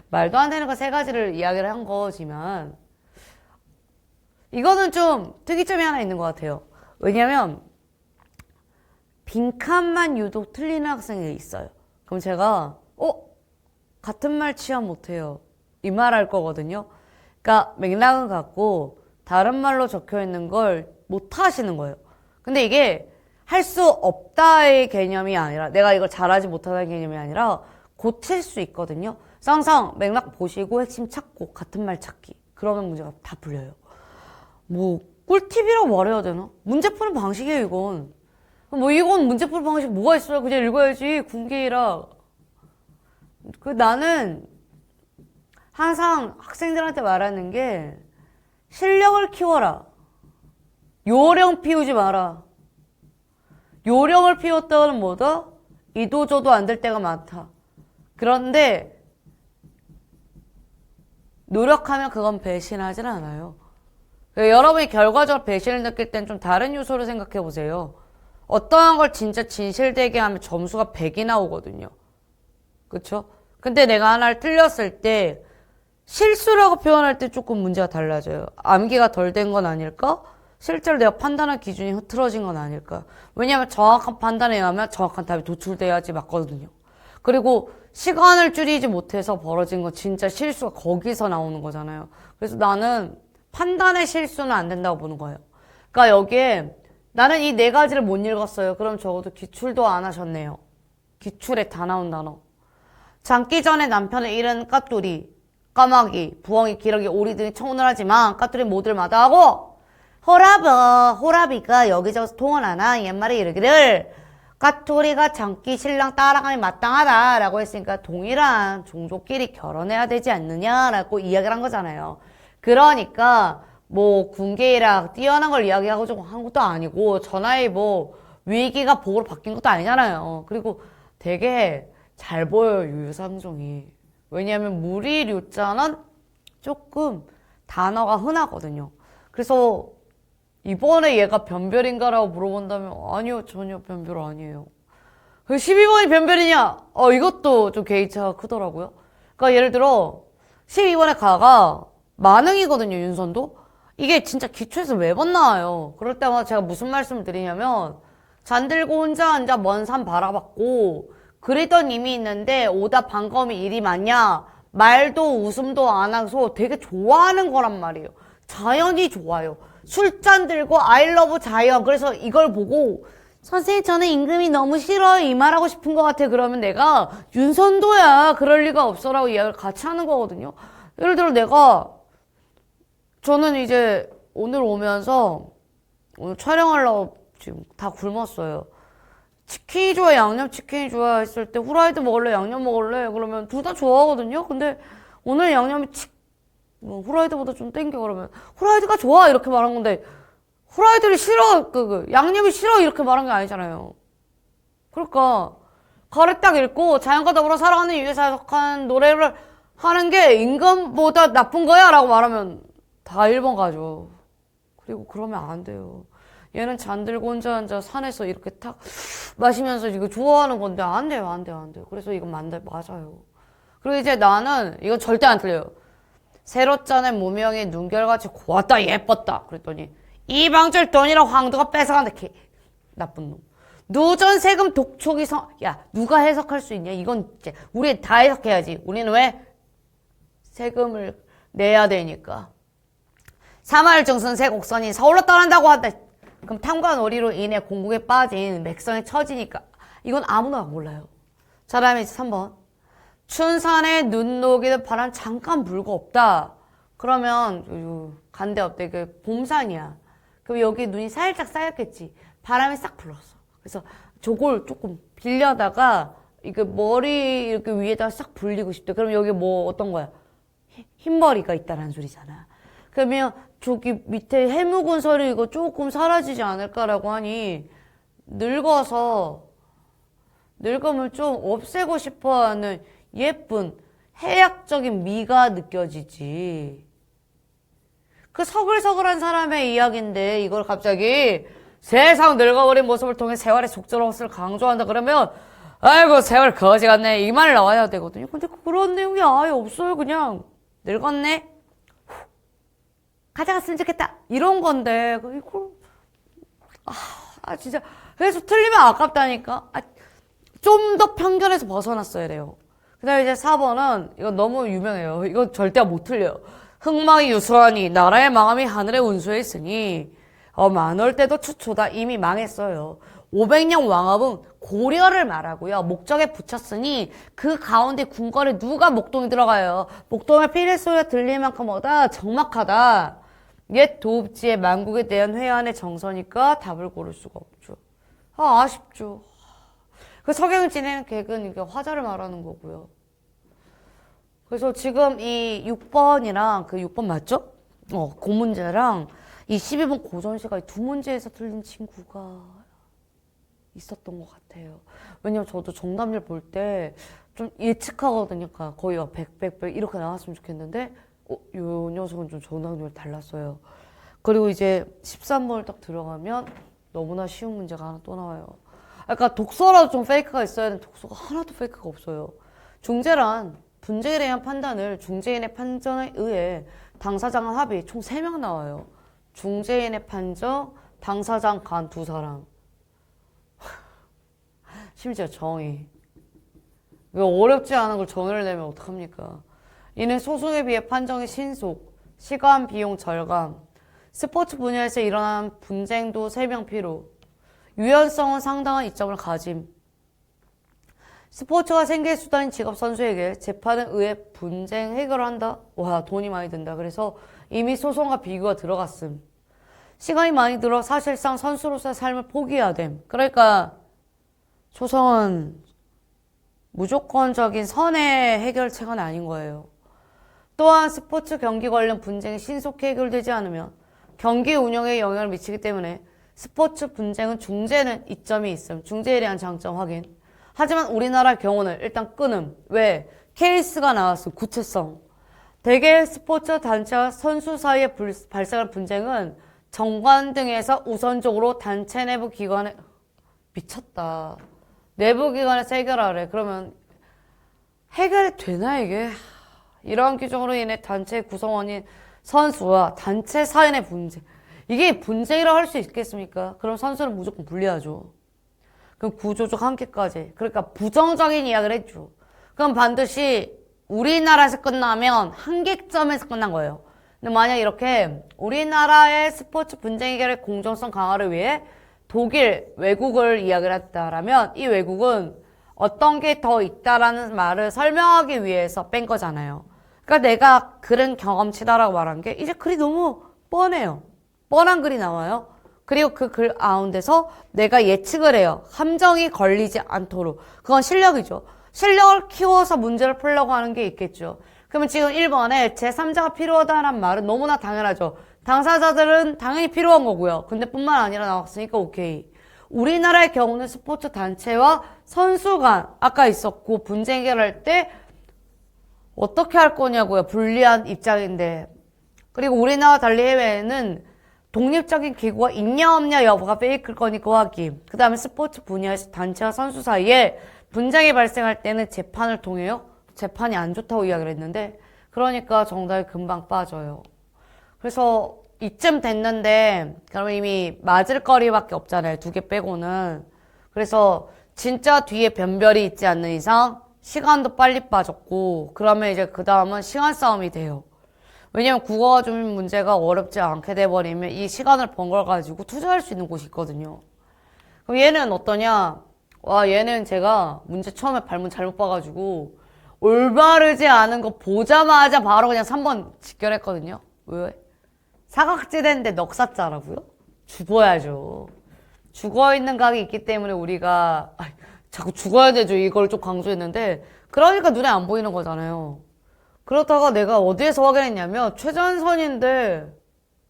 Speaker 1: 말도 안 되는 거 세 가지를 이야기를 한 거지만 이거는 좀 특이점이 하나 있는 것 같아요. 왜냐면 빈칸만 유독 틀리는 학생이 있어요. 그럼 제가 같은 말 취합 못해요. 이 말 할 거거든요. 그러니까 맥락은 같고 다른 말로 적혀 있는 걸 못 하시는 거예요. 근데 이게 할 수 없다의 개념이 아니라 내가 이걸 잘하지 못하다는 개념이 아니라 고칠 수 있거든요. 항상 맥락 보시고 핵심 찾고 같은 말 찾기. 그러면 문제가 다 풀려요. 뭐 꿀팁이라고 말해야 되나? 문제 푸는 방식이에요 이건. 뭐 이건 문제 푸는 방식 뭐가 있어요? 그냥 읽어야지. 군계이라. 나는 항상 학생들한테 말하는 게 실력을 키워라. 요령 피우지 마라. 요령을 피웠다가는 뭐다? 이도저도 안 될 때가 많다. 그런데 노력하면 그건 배신하진 않아요. 여러분이 결과적으로 배신을 느낄 땐 좀 다른 요소를 생각해 보세요. 어떠한 걸 진짜 진실되게 하면 점수가 100이 나오거든요. 그쵸? 근데 내가 하나를 틀렸을 때 실수라고 표현할 때 조금 문제가 달라져요. 암기가 덜 된 건 아닐까? 실제로 내가 판단한 기준이 흐트러진 건 아닐까? 왜냐하면 정확한 판단에 의하면 정확한 답이 도출돼야지 맞거든요. 그리고 시간을 줄이지 못해서 벌어진 건 진짜 실수가 거기서 나오는 거잖아요. 그래서 나는 판단의 실수는 안 된다고 보는 거예요. 그러니까 여기에 나는 이 네 가지를 못 읽었어요. 그럼 적어도 기출도 안 하셨네요. 기출에 다 나온 단어. 장기 전에 남편을 잃은 까뚜리, 까마귀, 부엉이, 기러기, 오리 등이 청혼을 하지만 까뚜리 모두를 마다하고 호라비가 여기저기서 통원하나 옛말에 이르기를 까투리가 장기 신랑 따라감이 마땅하다라고 했으니까 동일한 종족끼리 결혼해야 되지 않느냐라고 이야기를 한 거잖아요. 그러니까 뭐 군계이랑 뛰어난 걸 이야기하고 좀 한 것도 아니고 전화의 뭐 위기가 복으로 바뀐 것도 아니잖아요. 그리고 되게 잘 보여요, 유유상종이. 왜냐하면 무리류자는 조금 단어가 흔하거든요. 그래서 이번에 얘가 변별인가라고 물어본다면 아니요, 전혀 변별 아니에요. 12번이 변별이냐? 이것도 좀 개의차가 크더라고요. 그러니까 예를 들어 12번의 가가 만응이거든요, 윤선도. 이게 진짜 기초에서 매번 나와요. 그럴 때마다 제가 무슨 말씀을 드리냐면 잔들고 혼자 앉아 먼 산 바라봤고 그리던 님이 있는데 오다 반가움이 일이 많냐? 말도 웃음도 안 하고 되게 좋아하는 거란 말이에요. 자연이 좋아요. 술잔 들고 I love 자연. 그래서 이걸 보고 선생님 저는 임금이 너무 싫어요 이 말하고 싶은 것 같아. 그러면 내가 윤선도야 그럴 리가 없어라고 이야기를 같이 하는 거거든요. 예를 들어 저는 이제 오늘 오면서 오늘 촬영하려고 지금 다 굶었어요. 치킨이 좋아 양념치킨이 좋아 했을 때 후라이드 먹을래 양념 먹을래 그러면 둘 다 좋아하거든요. 근데 오늘 양념이 후라이드보다 좀 땡겨 그러면 후라이드가 좋아 이렇게 말한 건데 후라이드를 싫어 양념이 싫어 이렇게 말한 게 아니잖아요. 그러니까 가를 딱 읽고 자연과 더불어 살아가는 위해서 속한 노래를 하는 게 임금보다 나쁜 거야 라고 말하면 다 1번 가죠. 그리고 그러면 안 돼요. 얘는 잔들고 혼자 산에서 이렇게 탁 마시면서 이거 좋아하는 건데 안 돼요, 안 돼요, 안 돼요. 그래서 이건 맞아요. 그리고 이제 나는 이건 절대 안 틀려요. 새로 짜낸 무명의 눈결같이 고왔다 예뻤다. 그랬더니 이방줄 돈이랑 황도가 뺏어간다. 개 나쁜 놈. 누전 세금 독촉이 야 누가 해석할 수 있냐? 이건 이제 우리 다 해석해야지. 우리는 왜? 세금을 내야 되니까. 사마을 증선 세곡선이 서울로 떠난다고 한다. 그럼 탐관 오리로 인해 공국에 빠진 맥성에 처지니까 이건 아무나 몰라요. 자, 다음에 이제 3번. 춘산에 눈 녹이는 바람 잠깐 불고 없다. 그러면 간데 없대. 그 봄산이야. 그럼 여기 눈이 살짝 쌓였겠지. 바람이 싹 불었어. 그래서 저걸 조금 빌려다가 이게 머리 이렇게 위에다가 싹 불리고 싶대. 그럼 여기 뭐 어떤 거야? 흰머리가 있다라는 소리잖아. 그러면 저기 밑에 해묵은 설이 이거 조금 사라지지 않을까라고 하니 늙으면 좀 없애고 싶어하는 예쁜 해약적인 미가 느껴지지. 그 서글서글한 사람의 이야기인데 이걸 갑자기 세상 늙어버린 모습을 통해 세월의 속절없음을 강조한다 그러면 아이고 세월 거지 같네 이 말 나와야 되거든요. 근데 그런 내용이 아예 없어요. 그냥 늙었네 가져갔으면 좋겠다 이런 건데 이걸 진짜 그래서 틀리면 아깝다니까. 좀 더 편견에서 벗어났어야 돼요. 그 다음에 이제 4번은 이건 너무 유명해요. 이건 절대 못 틀려요. 흑망이 유수하니 나라의 망함이 하늘의 운수에 있으니 많을 때도 추초다. 이미 망했어요. 500년 왕업은 고려를 말하고요. 목적에 붙였으니 그 가운데 궁궐에 누가 목동이 들어가요. 목동의 피리소리가 들릴 만큼 적막하다. 옛 도읍지의 만국에 대한 회한의 정서니까 답을 고를 수가 없죠. 아쉽죠. 그 석양을 지내는 객은 이게 화자를 말하는 거고요. 그래서 지금 이 6번이랑 그 6번 맞죠? 그 문제랑 이 12번 고전시가 두 문제에서 틀린 친구가 있었던 것 같아요. 왜냐면 저도 정답률 볼 때 좀 예측하거든요. 그러니까 거의 100 이렇게 나왔으면 좋겠는데 요 녀석은 좀 정답률 달랐어요. 그리고 이제 13번을 딱 들어가면 너무나 쉬운 문제가 하나 또 나와요. 그러니까 독서라도 좀 페이크가 있어야 되는데 독서가 하나도 페이크가 없어요. 중재란 분쟁에 대한 판단을 중재인의 판정에 의해 당사장 합의 총 3명 나와요. 중재인의 판정, 당사장 간 2사람. 심지어 정의. 이거 어렵지 않은 걸 정의를 내면 어떡합니까? 이는 소송에 비해 판정의 신속, 시간, 비용 절감, 스포츠 분야에서 일어난 분쟁도 3명 필요, 유연성은 상당한 이점을 가짐. 스포츠가 생계 수단인 직업 선수에게 재판에 의해 분쟁 해결을 한다? 와, 돈이 많이 든다. 그래서 이미 소송과 비교가 들어갔음. 시간이 많이 들어 사실상 선수로서의 삶을 포기해야 됨. 그러니까 소송은 무조건적인 선의 해결책은 아닌 거예요. 또한 스포츠 경기 관련 분쟁이 신속히 해결되지 않으면 경기 운영에 영향을 미치기 때문에 스포츠 분쟁은 중재는 이점이 있음. 중재에 대한 장점 확인. 하지만 우리나라 경우는 일단 끊음. 왜? 케이스가 나왔음. 구체성. 대개 스포츠 단체와 선수 사이에 발생할 분쟁은 정관 등에서 우선적으로 단체 내부 기관에 미쳤다. 내부 기관에서 해결하래. 그러면 해결이 되나 이게? 이러한 규정으로 인해 단체 구성원인 선수와 단체 사이의 분쟁. 이게 분쟁이라고 할 수 있겠습니까? 그럼 선수는 무조건 불리하죠. 그럼 구조적 한계까지. 그러니까 부정적인 이야기를 했죠. 그럼 반드시 우리나라에서 끝나면 한계점에서 끝난 거예요. 근데 만약 이렇게 우리나라의 스포츠 분쟁 해결의 공정성 강화를 위해 독일, 외국을 이야기를 했다라면 이 외국은 어떤 게 더 있다라는 말을 설명하기 위해서 뺀 거잖아요. 그러니까 내가 그런 경험치다라고 말한 게 이제 글이 너무 뻔해요. 뻔한 글이 나와요. 그리고 그 글 가운데서 내가 예측을 해요. 함정이 걸리지 않도록. 그건 실력이죠. 실력을 키워서 문제를 풀려고 하는 게 있겠죠. 그러면 지금 1번에 제3자가 필요하다는 말은 너무나 당연하죠. 당사자들은 당연히 필요한 거고요. 근데 뿐만 아니라 나왔으니까 오케이. 우리나라의 경우는 스포츠 단체와 선수 간 아까 있었고 분쟁 해결할 때 어떻게 할 거냐고요. 불리한 입장인데. 그리고 우리나라와 달리 해외에는 독립적인 기구가 있냐 없냐 여부가 페이크일 거니까 확인. 그 다음에 스포츠 분야에서 단체와 선수 사이에 분쟁이 발생할 때는 재판을 통해요. 재판이 안 좋다고 이야기를 했는데 그러니까 정답이 금방 빠져요. 그래서 이쯤 됐는데 그러면 이미 맞을 거리밖에 없잖아요. 2개 빼고는. 그래서 진짜 뒤에 변별이 있지 않는 이상 시간도 빨리 빠졌고 그러면 이제 그 다음은 시간 싸움이 돼요. 왜냐면 국어가 좀 문제가 어렵지 않게 돼버리면 이 시간을 번 걸 가지고 투자할 수 있는 곳이 있거든요. 그럼 얘는 어떠냐? 와, 얘는 제가 문제 처음에 발문 잘못 봐가지고 올바르지 않은 거 보자마자 바로 그냥 3번 직결했거든요. 왜? 사각지대인데 넉사자라고요? 죽어야죠. 죽어있는 각이 있기 때문에 우리가 자꾸 죽어야 되죠. 이걸 좀 강조했는데 그러니까 눈에 안 보이는 거잖아요. 그렇다가 내가 어디에서 확인했냐면 최전선인데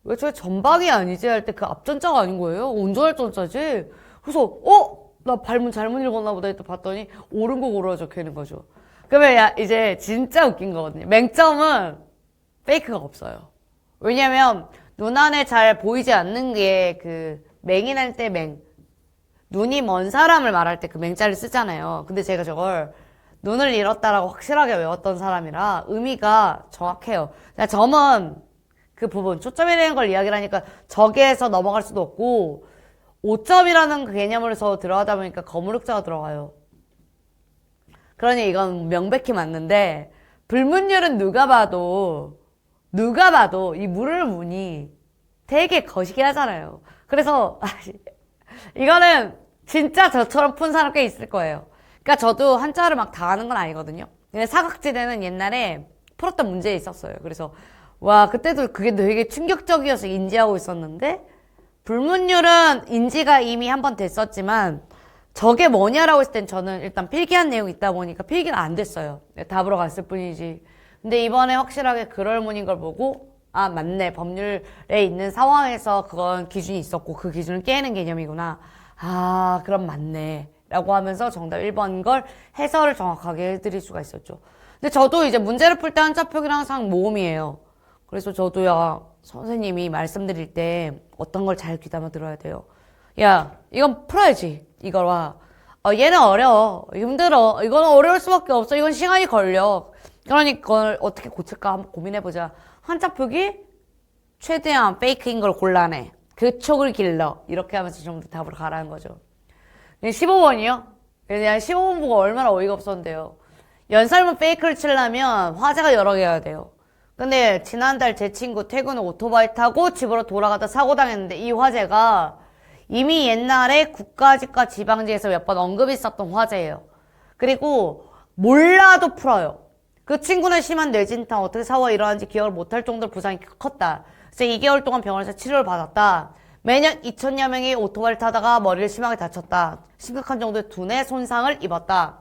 Speaker 1: 왜 저게 전방이 아니지 할 때 그 앞전자가 아닌 거예요. 온전할 전자지. 그래서 나 발문 잘못 읽었나 보다 했다 봤더니 옳은 거 고르라 적혀있는 거죠. 그러면 야 이제 진짜 웃긴 거거든요. 맹점은 페이크가 없어요. 왜냐면 눈안에 잘 보이지 않는 게 그 맹인할 때 맹. 눈이 먼 사람을 말할 때 그 맹자를 쓰잖아요. 근데 제가 저걸 눈을 잃었다라고 확실하게 외웠던 사람이라 의미가 정확해요. 점은 그 부분, 초점에 대한 걸 이야기를 하니까 저기에서 넘어갈 수도 없고 5점이라는 그 개념으로서 들어가다 보니까 거무력자가 들어가요. 그러니 이건 명백히 맞는데 불문율은 누가 봐도 이 물을 문이 되게 거시기 하잖아요. 그래서 이거는 진짜 저처럼 푼 사람 꽤 있을 거예요. 그러니까 저도 한자를 막 다 아는 건 아니거든요. 근데 사각지대는 옛날에 풀었던 문제에 있었어요. 그래서 와 그때도 그게 되게 충격적이어서 인지하고 있었는데 불문율은 인지가 이미 한 번 됐었지만 저게 뭐냐라고 했을 땐 저는 일단 필기한 내용이 있다 보니까 필기가 안 됐어요. 답으로 갔을 뿐이지. 근데 이번에 확실하게 그럴 문인 걸 보고 아 맞네 법률에 있는 상황에서 그건 기준이 있었고 그 기준을 깨는 개념이구나. 아 그럼 맞네 라고 하면서 정답 1번인 걸 해설을 정확하게 해드릴 수가 있었죠. 근데 저도 이제 문제를 풀 때 한자 표기는 항상 모음이에요. 그래서 저도야 선생님이 말씀드릴 때 어떤 걸 잘 귀담아 들어야 돼요. 야 이건 풀어야지. 이걸 와 얘는 어려워 힘들어 이거는 어려울 수밖에 없어 이건 시간이 걸려. 그러니까 그걸 어떻게 고칠까 한번 고민해보자. 한자 표기 최대한 페이크인 걸 골라내. 그 촉을 길러. 이렇게 하면서 좀 더 답으로 가라는 거죠. 15번이요? 그냥 15번 보고 얼마나 어이가 없었는데요. 연설문 페이크를 치려면 화제가 여러 개여야 돼요. 근데 지난달 제 친구 퇴근 후 오토바이 타고 집으로 돌아가다 사고 당했는데 이 화제가 이미 옛날에 국가직과 지방지에서 몇 번 언급이 있었던 화제예요. 그리고 몰라도 풀어요. 그 친구는 심한 뇌진탕, 어떻게 사고가 일어났는지 기억을 못할 정도로 부상이 컸다. 그래서 2개월 동안 병원에서 치료를 받았다. 매년 2천여 명이 오토바이를 타다가 머리를 심하게 다쳤다. 심각한 정도의 두뇌 손상을 입었다.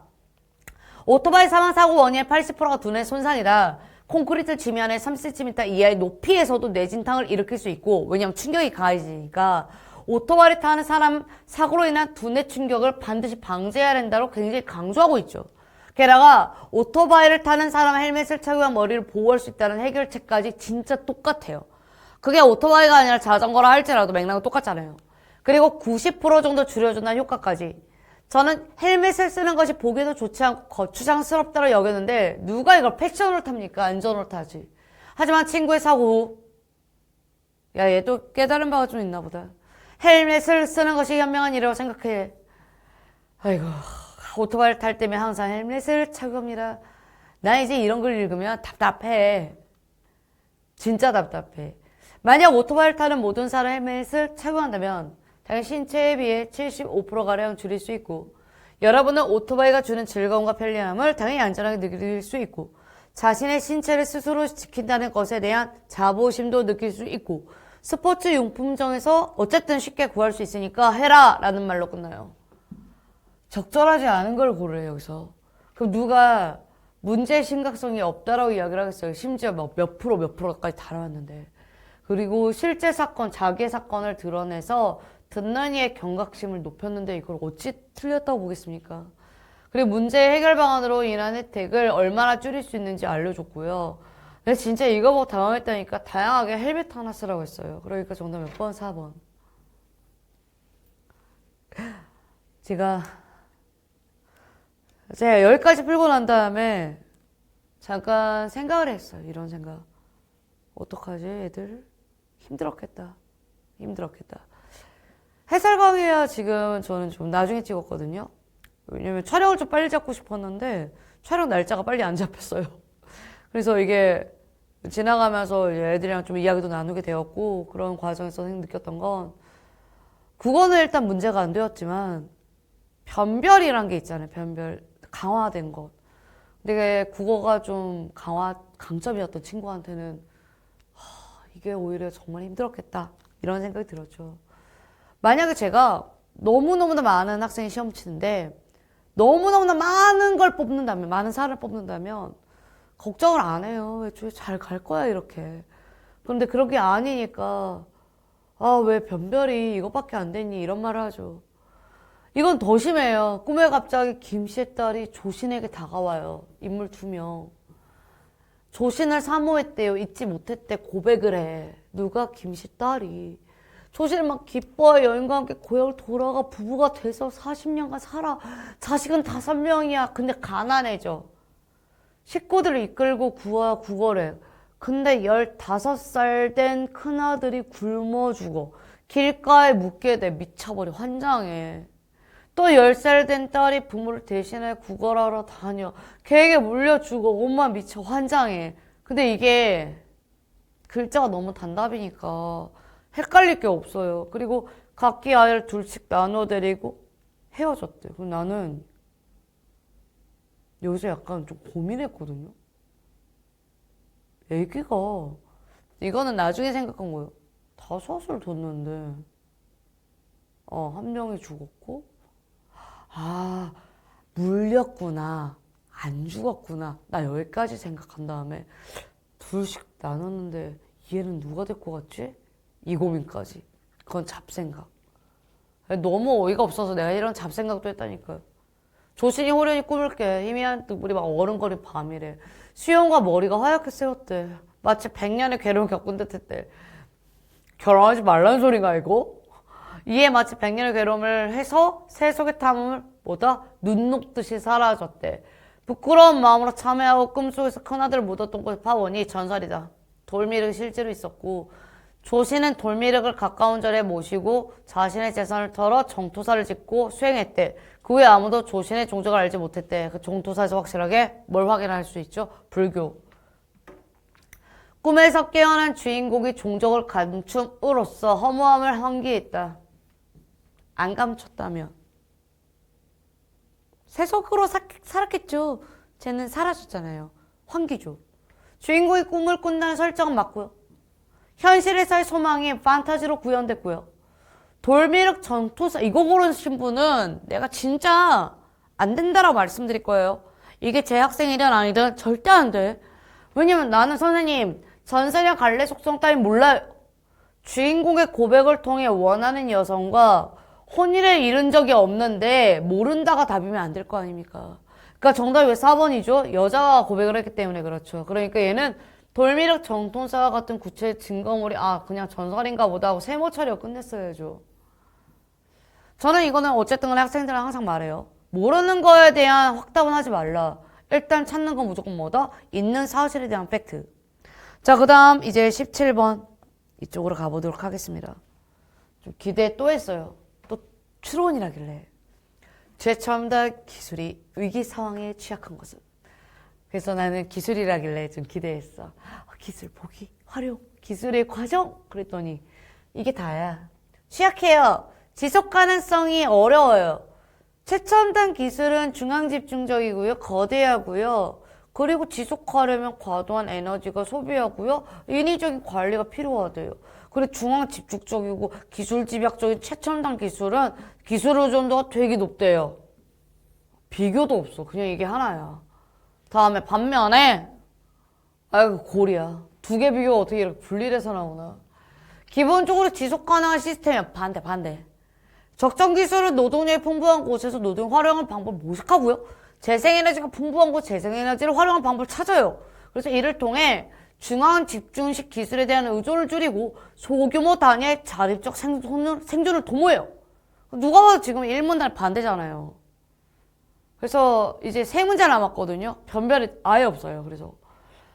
Speaker 1: 오토바이 사망 사고 원인의 80%가 두뇌 손상이다. 콘크리트 지면의 3cm 이하의 높이에서도 뇌진탕을 일으킬 수 있고 왜냐하면 충격이 강해지니까 오토바이를 타는 사람 사고로 인한 두뇌 충격을 반드시 방지해야 된다고 굉장히 강조하고 있죠. 게다가 오토바이를 타는 사람 헬멧을 착용한 머리를 보호할 수 있다는 해결책까지 진짜 똑같아요. 그게 오토바이가 아니라 자전거라 할지라도 맥락은 똑같잖아요. 그리고 90% 정도 줄여준다는 효과까지. 저는 헬멧을 쓰는 것이 보기에도 좋지 않고 거추장스럽다고 여겼는데 누가 이걸 패션으로 탑니까? 안전으로 타지. 하지만 친구의 사고 후 야 얘도 깨달은 바가 좀 있나 보다. 헬멧을 쓰는 것이 현명한 일이라고 생각해. 아이고 오토바이를 탈 때면 항상 헬멧을 착용합니다. 나 이제 이런 걸 읽으면 답답해. 진짜 답답해. 만약 오토바이를 타는 모든 사람 헬멧을 착용한다면 당연 신체에 비해 75%가량 줄일 수 있고 여러분은 오토바이가 주는 즐거움과 편리함을 당연히 안전하게 느낄 수 있고 자신의 신체를 스스로 지킨다는 것에 대한 자부심도 느낄 수 있고 스포츠 용품점에서 어쨌든 쉽게 구할 수 있으니까 해라 라는 말로 끝나요. 적절하지 않은 걸 고르래요 여기서. 그럼 누가 문제의 심각성이 없다라고 이야기를 하겠어요. 심지어 몇 프로까지 다 나왔는데. 그리고 실제 사건, 자기의 사건을 드러내서 듣는 이의 경각심을 높였는데 이걸 어찌 틀렸다고 보겠습니까? 그리고 문제 해결 방안으로 인한 혜택을 얼마나 줄일 수 있는지 알려줬고요. 내가 진짜 이거 보고 당황했다니까. 다양하게 헬멧 하나 쓰라고 했어요. 그러니까 정답 몇 번? 4번. 제가 10가지 풀고 난 다음에 잠깐 생각을 했어요. 이런 생각. 어떡하지? 애들 힘들었겠다. 해설 강의야 지금 저는 좀 나중에 찍었거든요. 왜냐면 촬영을 좀 빨리 잡고 싶었는데 촬영 날짜가 빨리 안 잡혔어요. 그래서 이게 지나가면서 애들이랑 좀 이야기도 나누게 되었고, 그런 과정에서 느꼈던 건 국어는 일단 문제가 안 되었지만 변별이란 게 있잖아요. 변별, 강화된 것. 근데 국어가 좀 강점이었던 친구한테는 이게 오히려 정말 힘들었겠다 이런 생각이 들었죠. 만약에 제가 너무너무나 많은 학생이 시험 치는데 너무너무나 많은 걸 뽑는다면, 많은 사람을 뽑는다면 걱정을 안 해요. 애초에 잘 갈 거야 이렇게. 그런데 그런 게 아니니까 왜 변별이 이것밖에 안 되니 이런 말을 하죠. 이건 더 심해요. 꿈에 갑자기 김씨의 딸이 조신에게 다가와요. 인물 2명. 조신을 사모했대요. 잊지 못했대. 고백을 해. 누가? 김씨 딸이. 조신을 막 기뻐해. 여인과 함께 고향을 돌아가 부부가 돼서 40년간 살아. 자식은 5명이야. 근데 가난해져. 식구들을 이끌고 국어래. 근데 15살 된 큰아들이 굶어 죽어. 길가에 묻게 돼. 미쳐버려. 환장해. 또 10살 된 딸이 부모를 대신해 국어를 하러 다녀. 걔에게 물려 죽어. 엄마 미쳐. 환장해. 근데 이게 글자가 너무 단답이니까 헷갈릴 게 없어요. 그리고 각기 아이를 둘씩 나눠 데리고 헤어졌대. 그럼 나는 여기서 약간 좀 고민했거든요. 애기가, 이거는 나중에 생각한 거예요. 5을 뒀는데, 한 명이 죽었고, 물렸구나. 안 죽었구나. 나 여기까지 생각한 다음에, 둘씩 나눴는데, 얘는 누가 될 것 같지? 이 고민까지. 그건 잡생각. 너무 어이가 없어서 내가 이런 잡생각도 했다니까요. 조신이 호련히 꾸밀게. 희미한 눈물이 막 어른거린 밤이래. 수영과 머리가 하얗게 새었대. 마치 100년의 괴로움을 겪은 듯 했대. 결혼하지 말라는 소린가 이거? 이에 마치 100년의 괴로움을 해서 새 속의 탐험을 눈 녹듯이 사라졌대. 부끄러운 마음으로 참회하고 꿈속에서 큰아들을 묻었던 곳에 파보니 전설이다. 돌미륵이 실제로 있었고, 조신은 돌미륵을 가까운 절에 모시고 자신의 재산을 털어 정토사를 짓고 수행했대. 그 후에 아무도 조신의 종적을 알지 못했대. 그 정토사에서 확실하게 뭘 확인할 수 있죠? 불교. 꿈에서 깨어난 주인공이 종적을 감춤으로써 허무함을 환기했다. 안 감췄다면 세속으로 살았겠죠. 쟤는 사라졌잖아요. 환기죠. 주인공이 꿈을 꾼다는 설정은 맞고요. 현실에서의 소망이 판타지로 구현됐고요. 돌미륵 전토사 이거 고르신 분은 내가 진짜 안 된다라고 말씀드릴 거예요. 이게 제 학생이든 아니든 절대 안 돼. 왜냐면 나는 선생님 전생의 갈래 속성 따위 몰라요. 주인공의 고백을 통해 원하는 여성과 혼인에 이른 적이 없는데 모른다가 답이면 안 될 거 아닙니까? 그러니까 정답이 왜 4번이죠? 여자가 고백을 했기 때문에 그렇죠. 그러니까 얘는 돌미륵 정통사와 같은 구체의 증거물이 그냥 전설인가 보다 하고 세모 처리하고 끝냈어야죠. 저는 이거는 어쨌든 간에 학생들은 항상 말해요. 모르는 거에 대한 확답은 하지 말라. 일단 찾는 건 무조건 있는 사실에 대한 팩트. 자, 그 다음 이제 17번 이쪽으로 가보도록 하겠습니다. 좀 기대 또 했어요. 또 추론이라길래. 최첨단 기술이 위기 상황에 취약한 것은. 그래서 나는 기술이라길래 좀 기대했어. 기술 보기, 활용, 기술의 과정? 그랬더니 이게 다야. 취약해요. 지속 가능성이 어려워요. 최첨단 기술은 중앙집중적이고요. 거대하고요. 그리고 지속하려면 과도한 에너지가 소비하고요. 인위적인 관리가 필요하대요. 그리고 중앙집중적이고 기술집약적인 최첨단 기술은 기술 의존도가 되게 높대요. 비교도 없어. 그냥 이게 하나야. 다음에 반면에 고리야. 2개 비교가 어떻게 이렇게 분리돼서 나오나. 기본적으로 지속 가능한 시스템이야. 반대. 적정 기술은 노동력이 풍부한 곳에서 노동 활용하는 방법을 모색하고요. 재생에너지가 풍부한 곳 재생에너지를 활용하는 방법을 찾아요. 그래서 이를 통해 중앙 집중식 기술에 대한 의존을 줄이고 소규모 단위의 자립적 생존을 도모해요. 누가 봐도 지금 1문단 반대잖아요. 그래서 이제 3문제 남았거든요. 변별이 아예 없어요. 그래서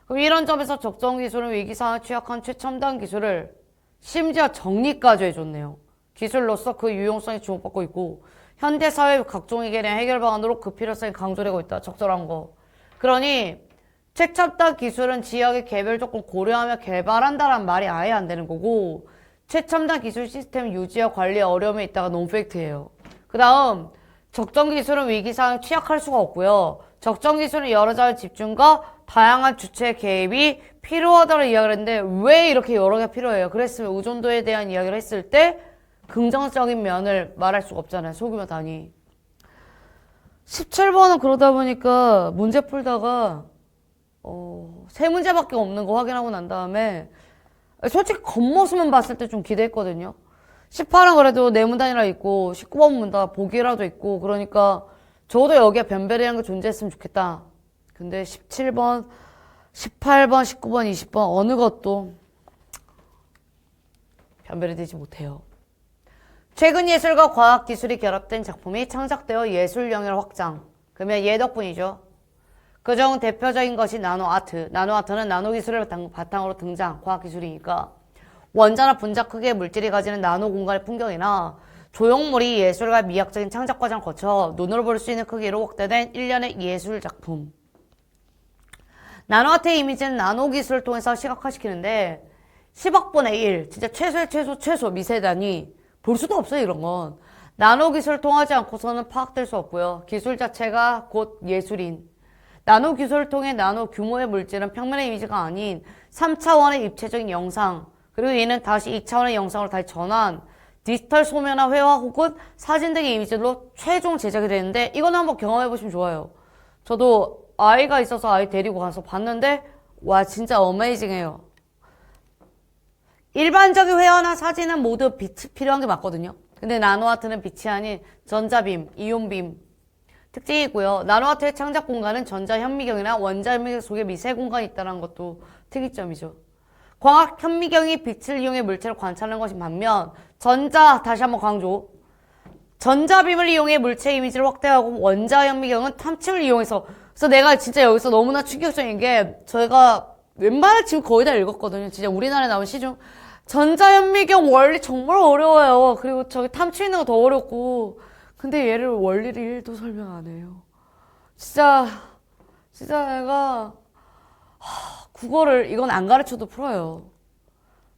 Speaker 1: 그럼 이런 점에서 적정 기술은 위기상황에 취약한 최첨단 기술을 심지어 정리까지 해줬네요. 기술로서 그 유용성이 주목받고 있고 현대사회 각종 위기에 대한 해결 방안으로 그 필요성이 강조되고 있다. 적절한 거. 그러니 최첨단 기술은 지역의 개별 조건 고려하며 개발한다란 말이 아예 안 되는 거고 최첨단 기술 시스템 유지와 관리에 어려움이 있다가 논팩트예요. 그 다음 적정 기술은 위기상황에 취약할 수가 없고요. 적정 기술은 여러 자의 집중과 다양한 주체의 개입이 필요하다고 이야기를 했는데 왜 이렇게 여러 개가 필요해요? 그랬으면 의존도에 대한 이야기를 했을 때 긍정적인 면을 말할 수가 없잖아요. 소규모 단위. 17번은 그러다 보니까 문제 풀다가 3문제밖에 없는 거 확인하고 난 다음에 솔직히 겉모습만 봤을 때 좀 기대했거든요. 18은 그래도 네문 단위라 있고 19번 문다 보기라도 있고 그러니까 적어도 여기에 변별이라는 게 존재했으면 좋겠다. 근데 17번, 18번, 19번, 20번 어느 것도 변별이 되지 못해요. 최근 예술과 과학 기술이 결합된 작품이 창작되어 예술 영역을 확장. 그러면 얘 덕분이죠. 그중 대표적인 것이 나노아트. 나노아트는 나노기술을 바탕으로 등장, 과학기술이니까. 원자나 분자 크기의 물질이 가지는 나노 공간의 풍경이나 조형물이 예술가 미학적인 창작 과정을 거쳐 눈으로 볼 수 있는 크기로 확대된 일련의 예술 작품. 나노아트의 이미지는 나노기술을 통해서 시각화시키는데 10억분의 1, 진짜 최소의 최소 미세 단위. 볼 수도 없어요, 이런 건. 나노기술을 통하지 않고서는 파악될 수 없고요. 기술 자체가 곧 예술인. 나노 기술을 통해 나노 규모의 물질은 평면의 이미지가 아닌 3차원의 입체적인 영상, 그리고 이는 다시 2차원의 영상으로 다시 전환, 디지털 소묘나 회화 혹은 사진 등의 이미지로 최종 제작이 되는데 이거는 한번 경험해보시면 좋아요. 저도 아이가 있어서 아이 데리고 가서 봤는데 와 진짜 어메이징해요. 일반적인 회화나 사진은 모두 빛이 필요한 게 맞거든요. 근데 나노아트는 빛이 아닌 전자빔, 이온빔 특징이고요. 나노아트의 창작 공간은 전자현미경이나 원자현미경 속에 미세 공간이 있다는 것도 특이점이죠. 광학 현미경이 빛을 이용해 물체를 관찰하는 것인 반면 다시 한번 강조. 전자빔을 이용해 물체 이미지를 확대하고 원자현미경은 탐침을 이용해서 그래서 내가 진짜 여기서 너무나 충격적인 게 저희가 웬만한 지금 거의 다 읽었거든요. 진짜 우리나라에 나온 시중 전자현미경 원리 정말 어려워요. 그리고 저기 탐침 있는 거 더 어렵고 근데 얘를 원리를 1도 설명 안 해요. 진짜 내가 국어를 이건 안 가르쳐도 풀어요.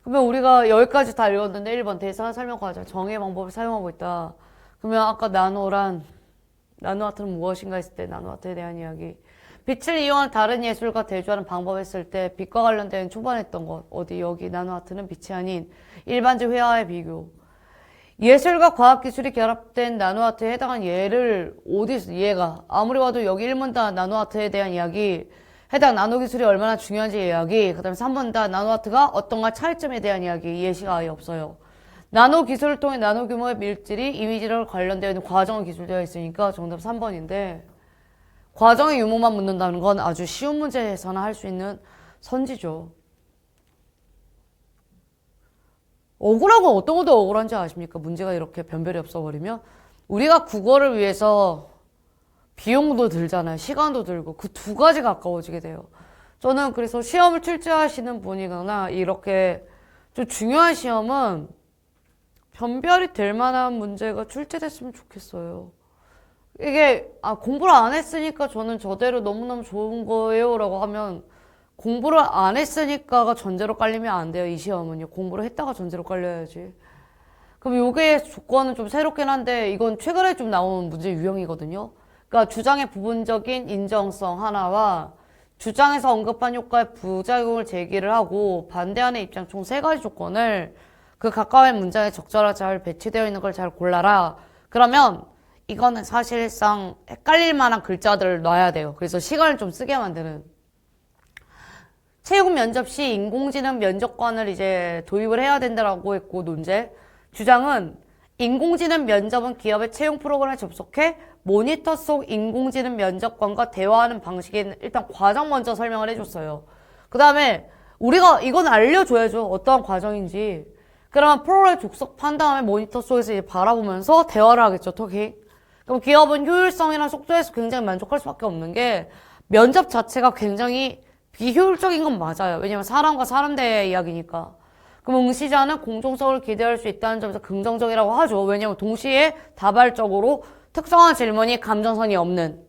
Speaker 1: 그러면 우리가 여기까지 다 읽었는데 1번 대상 설명 과정 정의 방법을 사용하고 있다. 그러면 아까 나노아트는 무엇인가 했을 때 나노아트에 대한 이야기. 빛을 이용한 다른 예술과 대조하는 방법 했을 때 빛과 관련된 초반에 했던 것. 어디 여기 나노아트는 빛이 아닌 일반적 회화의 비교. 예술과 과학기술이 결합된 나노아트에 해당한 예를 어디서 얘가 아무리 봐도 여기 1문 다 나노아트에 대한 이야기 해당 나노기술이 얼마나 중요한지 이야기 그 다음에 3번 다 나노아트가 어떤가 차이점에 대한 이야기 예시가 아예 없어요. 나노기술을 통해 나노규모의 물질이 이미지를 관련되어 있는 과정이 기술되어 있으니까 정답 3번인데 과정의 유무만 묻는다는 건 아주 쉬운 문제에서나 할 수 있는 선지죠. 억울하고 어떤 것도 억울한지 아십니까? 문제가 이렇게 변별이 없어버리면 우리가 국어를 위해서 비용도 들잖아요. 시간도 들고 그 두 가지가 아까워지게 돼요. 저는 그래서 시험을 출제하시는 분이거나 이렇게 좀 중요한 시험은 변별이 될 만한 문제가 출제됐으면 좋겠어요. 이게 공부를 안 했으니까 저는 저대로 너무너무 좋은 거예요 라고 하면 공부를 안 했으니까가 전제로 깔리면 안 돼요. 이 시험은요. 공부를 했다가 전제로 깔려야지. 그럼 요게 조건은 좀 새롭긴 한데 이건 최근에 좀 나온 문제 유형이거든요. 그러니까 주장의 부분적인 인정성 하나와 주장에서 언급한 효과의 부작용을 제기를 하고 반대하는 입장 총 3가지 조건을 그 가까운 문장에 적절하게 잘 배치되어 있는 걸 잘 골라라. 그러면 이거는 사실상 헷갈릴 만한 글자들을 놔야 돼요. 그래서 시간을 좀 쓰게 만드는. 채용 면접 시 인공지능 면접관을 이제 도입을 해야 된다라고 했고 논제. 주장은 인공지능 면접은 기업의 채용 프로그램에 접속해 모니터 속 인공지능 면접관과 대화하는 방식인 일단 과정 먼저 설명을 해줬어요. 그 다음에 우리가 이건 알려줘야죠. 어떠한 과정인지. 그러면 프로그램 족속한 다음에 모니터 속에서 이제 바라보면서 대화를 하겠죠, 토킹. 그럼 기업은 효율성이나 속도에서 굉장히 만족할 수밖에 없는 게 면접 자체가 굉장히 비효율적인 건 맞아요. 왜냐면 사람과 사람 대의 이야기니까. 그럼 응시자는 공정성을 기대할 수 있다는 점에서 긍정적이라고 하죠. 왜냐면 동시에 다발적으로 특정한 질문이 감정선이 없는.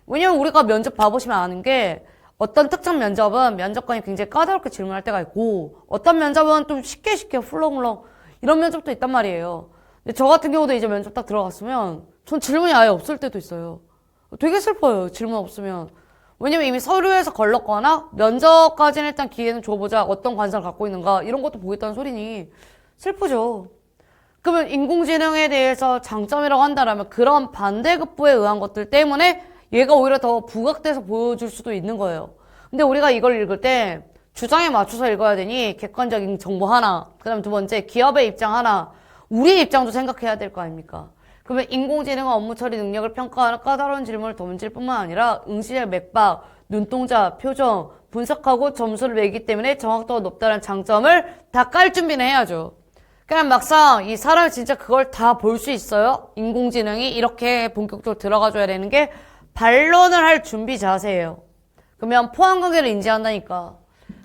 Speaker 1: 왜냐면 우리가 면접 봐보시면 아는 게 어떤 특정 면접은 면접관이 굉장히 까다롭게 질문할 때가 있고 어떤 면접은 좀 쉽게 훌렁훌렁 이런 면접도 있단 말이에요. 근데 저 같은 경우도 이제 면접 딱 들어갔으면 전 질문이 아예 없을 때도 있어요. 되게 슬퍼요. 질문 없으면. 왜냐면 이미 서류에서 걸렀거나 면접까지는 일단 기회는 줘보자. 어떤 관상을 갖고 있는가 이런 것도 보겠다는 소리니 슬프죠. 그러면 인공지능에 대해서 장점이라고 한다면 그런 반대급부에 의한 것들 때문에 얘가 오히려 더 부각돼서 보여줄 수도 있는 거예요. 근데 우리가 이걸 읽을 때 주장에 맞춰서 읽어야 되니 객관적인 정보 하나, 그 다음 두 번째 기업의 입장 하나, 우리의 입장도 생각해야 될 거 아닙니까? 그러면 인공지능은 업무 처리 능력을 평가하는 까다로운 질문을 던질 뿐만 아니라 응시자 맥박, 눈동자, 표정 분석하고 점수를 매기 때문에 정확도가 높다는 장점을 다 깔 준비는 해야죠. 그냥 막상 이 사람이 진짜 그걸 다 볼 수 있어요? 인공지능이 이렇게 본격적으로 들어가줘야 되는 게 반론을 할 준비 자세예요. 그러면 포함관계를 인지한다니까.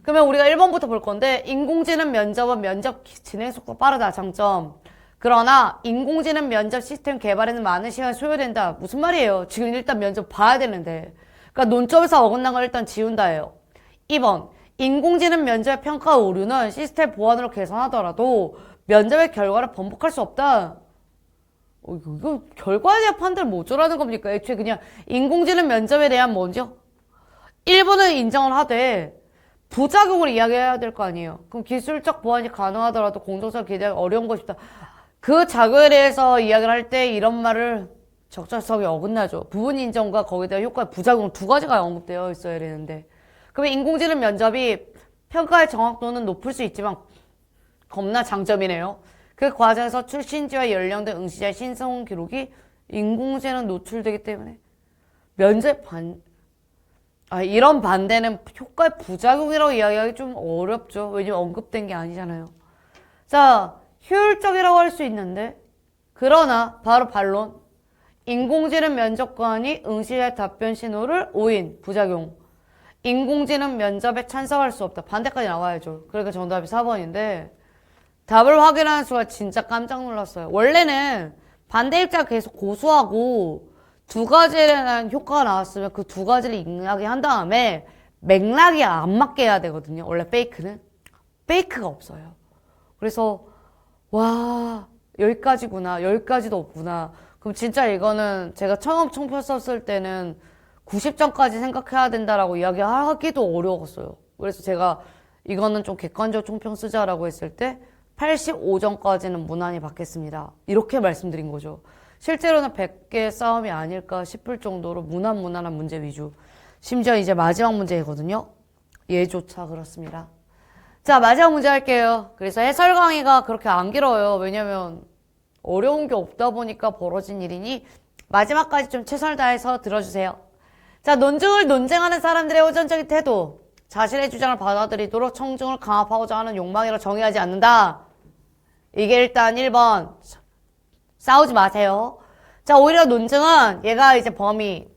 Speaker 1: 그러면 우리가 1번부터 볼 건데 인공지능 면접은 면접 진행 속도가 빠르다 장점. 그러나 인공지능 면접 시스템 개발에는 많은 시간이 소요된다. 무슨 말이에요? 지금 일단 면접 봐야 되는데. 그러니까 논점에서 어긋난 걸 일단 지운다예요. 2번 인공지능 면접 평가 오류는 시스템 보안으로 개선하더라도 면접의 결과를 번복할 수 없다. 이거 결과에 대한 판단을 뭐 어쩌라는 겁니까? 애초에 그냥 인공지능 면접에 대한 뭐죠? 1번은 인정을 하되 부작용을 이야기해야 될 거 아니에요. 그럼 기술적 보완이 가능하더라도 공정성을 기대하기 어려운 것이다. 그 작용에 대해서 이야기를 할 때 이런 말을 적절성이 어긋나죠. 부분 인정과 거기에 대한 효과의 부작용 두 가지가 언급되어 있어야 되는데 그러면 인공지능 면접이 평가의 정확도는 높을 수 있지만 겁나 장점이네요. 그 과정에서 출신지와 연령대 응시자의 신성 기록이 인공지능 노출되기 때문에 면접 이런 반대는 효과의 부작용이라고 이야기하기 좀 어렵죠. 왜냐면 언급된 게 아니잖아요. 자, 효율적이라고 할 수 있는데 그러나 바로 반론. 인공지능 면접관이 응시자의 답변 신호를 오인, 부작용. 인공지능 면접에 참석할 수 없다. 반대까지 나와야죠. 그러니까 정답이 4번인데 답을 확인하는 순간 진짜 깜짝 놀랐어요. 원래는 반대 입장 계속 고수하고 두 가지에 대한 효과가 나왔으면 그 두 가지를 이야기한 다음에 맥락이 안 맞게 해야 되거든요. 원래 페이크는. 페이크가 없어요. 그래서 와 여기까지구나. 여기까지도 없구나. 그럼 진짜 이거는 제가 처음 총표 썼을 때는 90점까지 생각해야 된다라고 이야기하기도 어려웠어요. 그래서 제가 이거는 좀 객관적 총평 쓰자라고 했을 때 85점까지는 무난히 받겠습니다. 이렇게 말씀드린 거죠. 실제로는 100개 싸움이 아닐까 싶을 정도로 무난한 문제 위주. 심지어 이제 마지막 문제거든요. 얘조차 그렇습니다. 자, 마지막 문제 할게요. 그래서 해설 강의가 그렇게 안 길어요. 왜냐면 어려운 게 없다 보니까 벌어진 일이니 마지막까지 좀 최선을 다해서 들어주세요. 자, 논증을 논쟁하는 사람들의 호전적인 태도. 자신의 주장을 받아들이도록 청중을 강압하고자 하는 욕망이라 정의하지 않는다. 이게 일단 1번. 싸우지 마세요. 자, 오히려 논증은 얘가 이제 범위.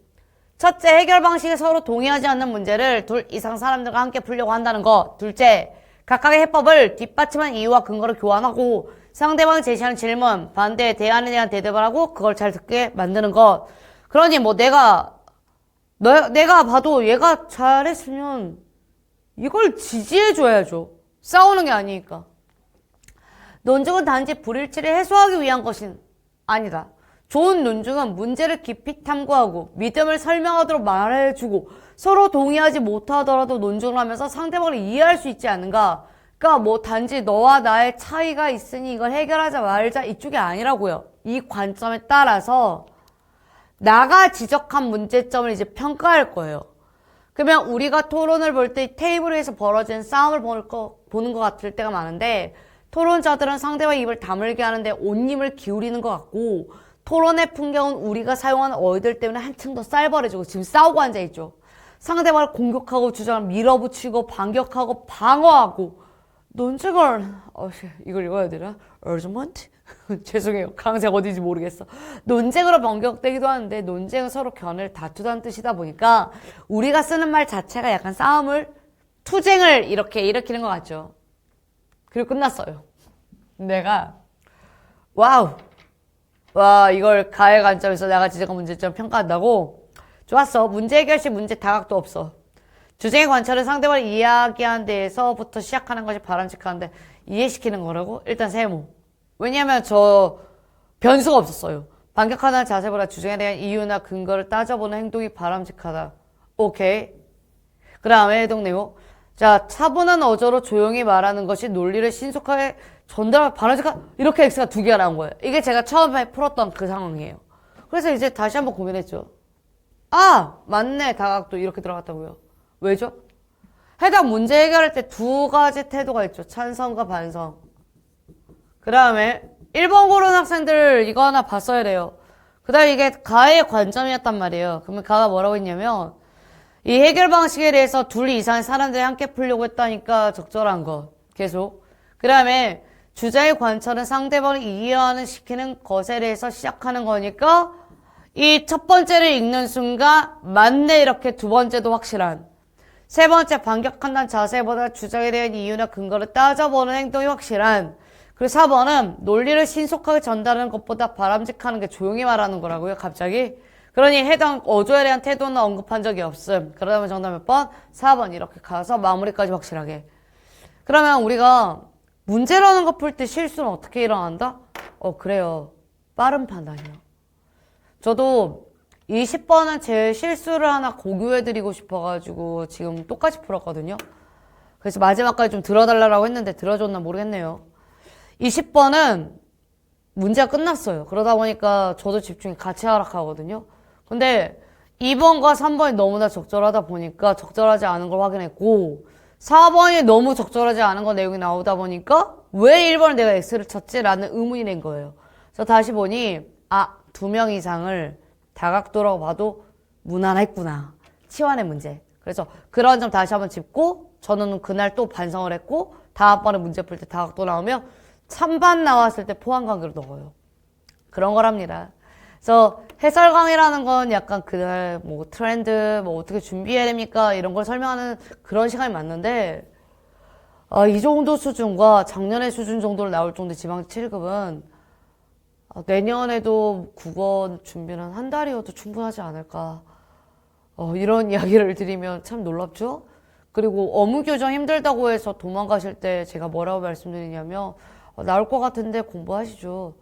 Speaker 1: 첫째, 해결 방식에 서로 동의하지 않는 문제를 둘 이상 사람들과 함께 풀려고 한다는 것. 둘째, 각각의 해법을 뒷받침한 이유와 근거를 교환하고 상대방이 제시하는 질문, 반대의 대안에 대한 대답을 하고 그걸 잘 듣게 만드는 것. 그러니 뭐 내가 봐도 얘가 잘했으면 이걸 지지해줘야죠. 싸우는 게 아니니까. 논증은 단지 불일치를 해소하기 위한 것은 아니다. 좋은 논증은 문제를 깊이 탐구하고 믿음을 설명하도록 말해주고 서로 동의하지 못하더라도 논증을 하면서 상대방을 이해할 수 있지 않은가. 그러니까 뭐 단지 너와 나의 차이가 있으니 이걸 해결하자 말자 이쪽이 아니라고요. 이 관점에 따라서 나가 지적한 문제점을 이제 평가할 거예요. 그러면 우리가 토론을 볼 때 테이블 위에서 벌어진 싸움을 보는 것 같을 때가 많은데 토론자들은 상대와 입을 다물게 하는데 온 힘을 기울이는 것 같고 토론의 풍경은 우리가 사용하는 어휘들 때문에 한층 더 쌀벌해지고 지금 싸우고 앉아있죠. 상대방을 공격하고 주장을 밀어붙이고 반격하고 방어하고 논쟁을 이걸 읽어야 되나? argument? 죄송해요. 강세가 어딘지 모르겠어. 논쟁으로 번격되기도 하는데 논쟁은 서로 견해를 다투다는 뜻이다 보니까 우리가 쓰는 말 자체가 약간 싸움을 투쟁을 이렇게 일으키는 것 같죠. 그리고 끝났어요. 내가 와우 와 이걸 가해 관점에서 내가 지적한 문제점 평가한다고? 좋았어. 문제 해결 시 문제 다각도 없어. 주제의 관찰은 상대방을 이야기하는 데에서부터 시작하는 것이 바람직한데 이해시키는 거라고? 일단 세모. 왜냐면 저 변수가 없었어요. 반격하는 자세보다 주장에 대한 이유나 근거를 따져보는 행동이 바람직하다. 오케이. 그 다음에 해동 내용. 자, 차분한 어조로 조용히 말하는 것이 논리를 신속하게 전달할 바람직한 이렇게 X가 두 개가 나온 거예요. 이게 제가 처음에 풀었던 그 상황이에요. 그래서 이제 다시 한번 고민했죠. 아, 맞네. 다각도 이렇게 들어갔다고요. 왜죠? 해당 문제 해결할 때 두 가지 태도가 있죠. 찬성과 반성. 그 다음에 1번 고른 학생들 이거 하나 봤어야 돼요. 그 다음에 이게 가의 관점이었단 말이에요. 그러면 가가 뭐라고 했냐면 이 해결 방식에 대해서 둘 이상의 사람들이 함께 풀려고 했다니까 적절한 것. 계속. 그 다음에 주자의 관철은 상대방을 이해하는 시키는 것에 대해서 시작하는 거니까 이 첫 번째를 읽는 순간 맞네 이렇게 두 번째도 확실한. 세 번째 반격한다는 자세보다 주장에 대한 이유나 근거를 따져보는 행동이 확실한. 그리고 4번은 논리를 신속하게 전달하는 것보다 바람직하는 게 조용히 말하는 거라고요. 갑자기. 그러니 해당 어조에 대한 태도는 언급한 적이 없음. 그러다면 정답 몇 번? 4번 이렇게 가서 마무리까지 확실하게. 그러면 우리가 문제라는 거 풀 때 실수는 어떻게 일어난다? 그래요. 빠른 판단이요. 저도 20번은 제 실수를 하나 공유해드리고 싶어가지고 지금 똑같이 풀었거든요. 그래서 마지막까지 좀 들어달라고 했는데 들어줬나 모르겠네요. 20번은 문제가 끝났어요. 그러다 보니까 저도 집중이 같이 하락하거든요. 근데 2번과 3번이 너무나 적절하다 보니까 적절하지 않은 걸 확인했고 4번이 너무 적절하지 않은 거 내용이 나오다 보니까 왜 1번을 내가 X를 쳤지? 라는 의문이 낸 거예요. 그래서 다시 보니 2명 이상을 다각도라고 봐도 무난했구나. 치환의 문제. 그래서 그런 점 다시 한번 짚고 저는 그날 또 반성을 했고 다음번에 문제 풀 때 다각도 나오면 찬반 나왔을 때 포함관계로 넣어요. 그런 거랍니다. 그래서 해설 강의라는 건 약간 그날 뭐 트렌드 뭐 어떻게 준비해야 됩니까? 이런 걸 설명하는 그런 시간이 맞는데 이 정도 수준과 작년의 수준 정도로 나올 정도의 지방 7급은 내년에도 국어 준비는 한 달이어도 충분하지 않을까. 이런 이야기를 드리면 참 놀랍죠? 그리고 어무 교정 힘들다고 해서 도망가실 때 제가 뭐라고 말씀드리냐면 나올 것 같은데 공부하시죠.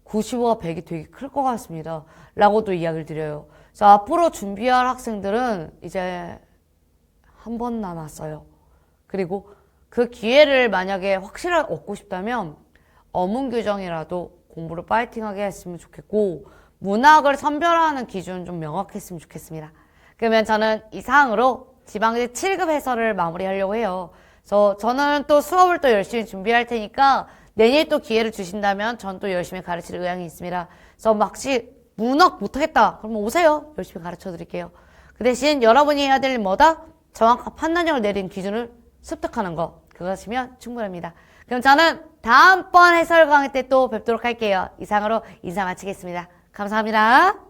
Speaker 1: 95와 100이 되게 클 것 같습니다. 라고도 이야기를 드려요. 그래서 앞으로 준비할 학생들은 이제 한 번 남았어요. 그리고 그 기회를 만약에 확실하게 얻고 싶다면 어문 교정이라도 공부를 파이팅하게 했으면 좋겠고 문학을 선별하는 기준은 좀 명확했으면 좋겠습니다. 그러면 저는 이상으로 지방대 7급 해설을 마무리하려고 해요. 그래서 저는 또 수업을 또 열심히 준비할 테니까 내년에 또 기회를 주신다면 전 또 열심히 가르칠 의향이 있습니다. 그래서 혹시 문학 못하겠다 그러면 오세요. 열심히 가르쳐 드릴게요. 그 대신 여러분이 해야 될 일 뭐다? 정확한 판단력을 내리는 기준을 습득하는 거. 그것이면 충분합니다. 그럼 저는 다음번 해설 강의 때 또 뵙도록 할게요. 이상으로 인사 마치겠습니다. 감사합니다.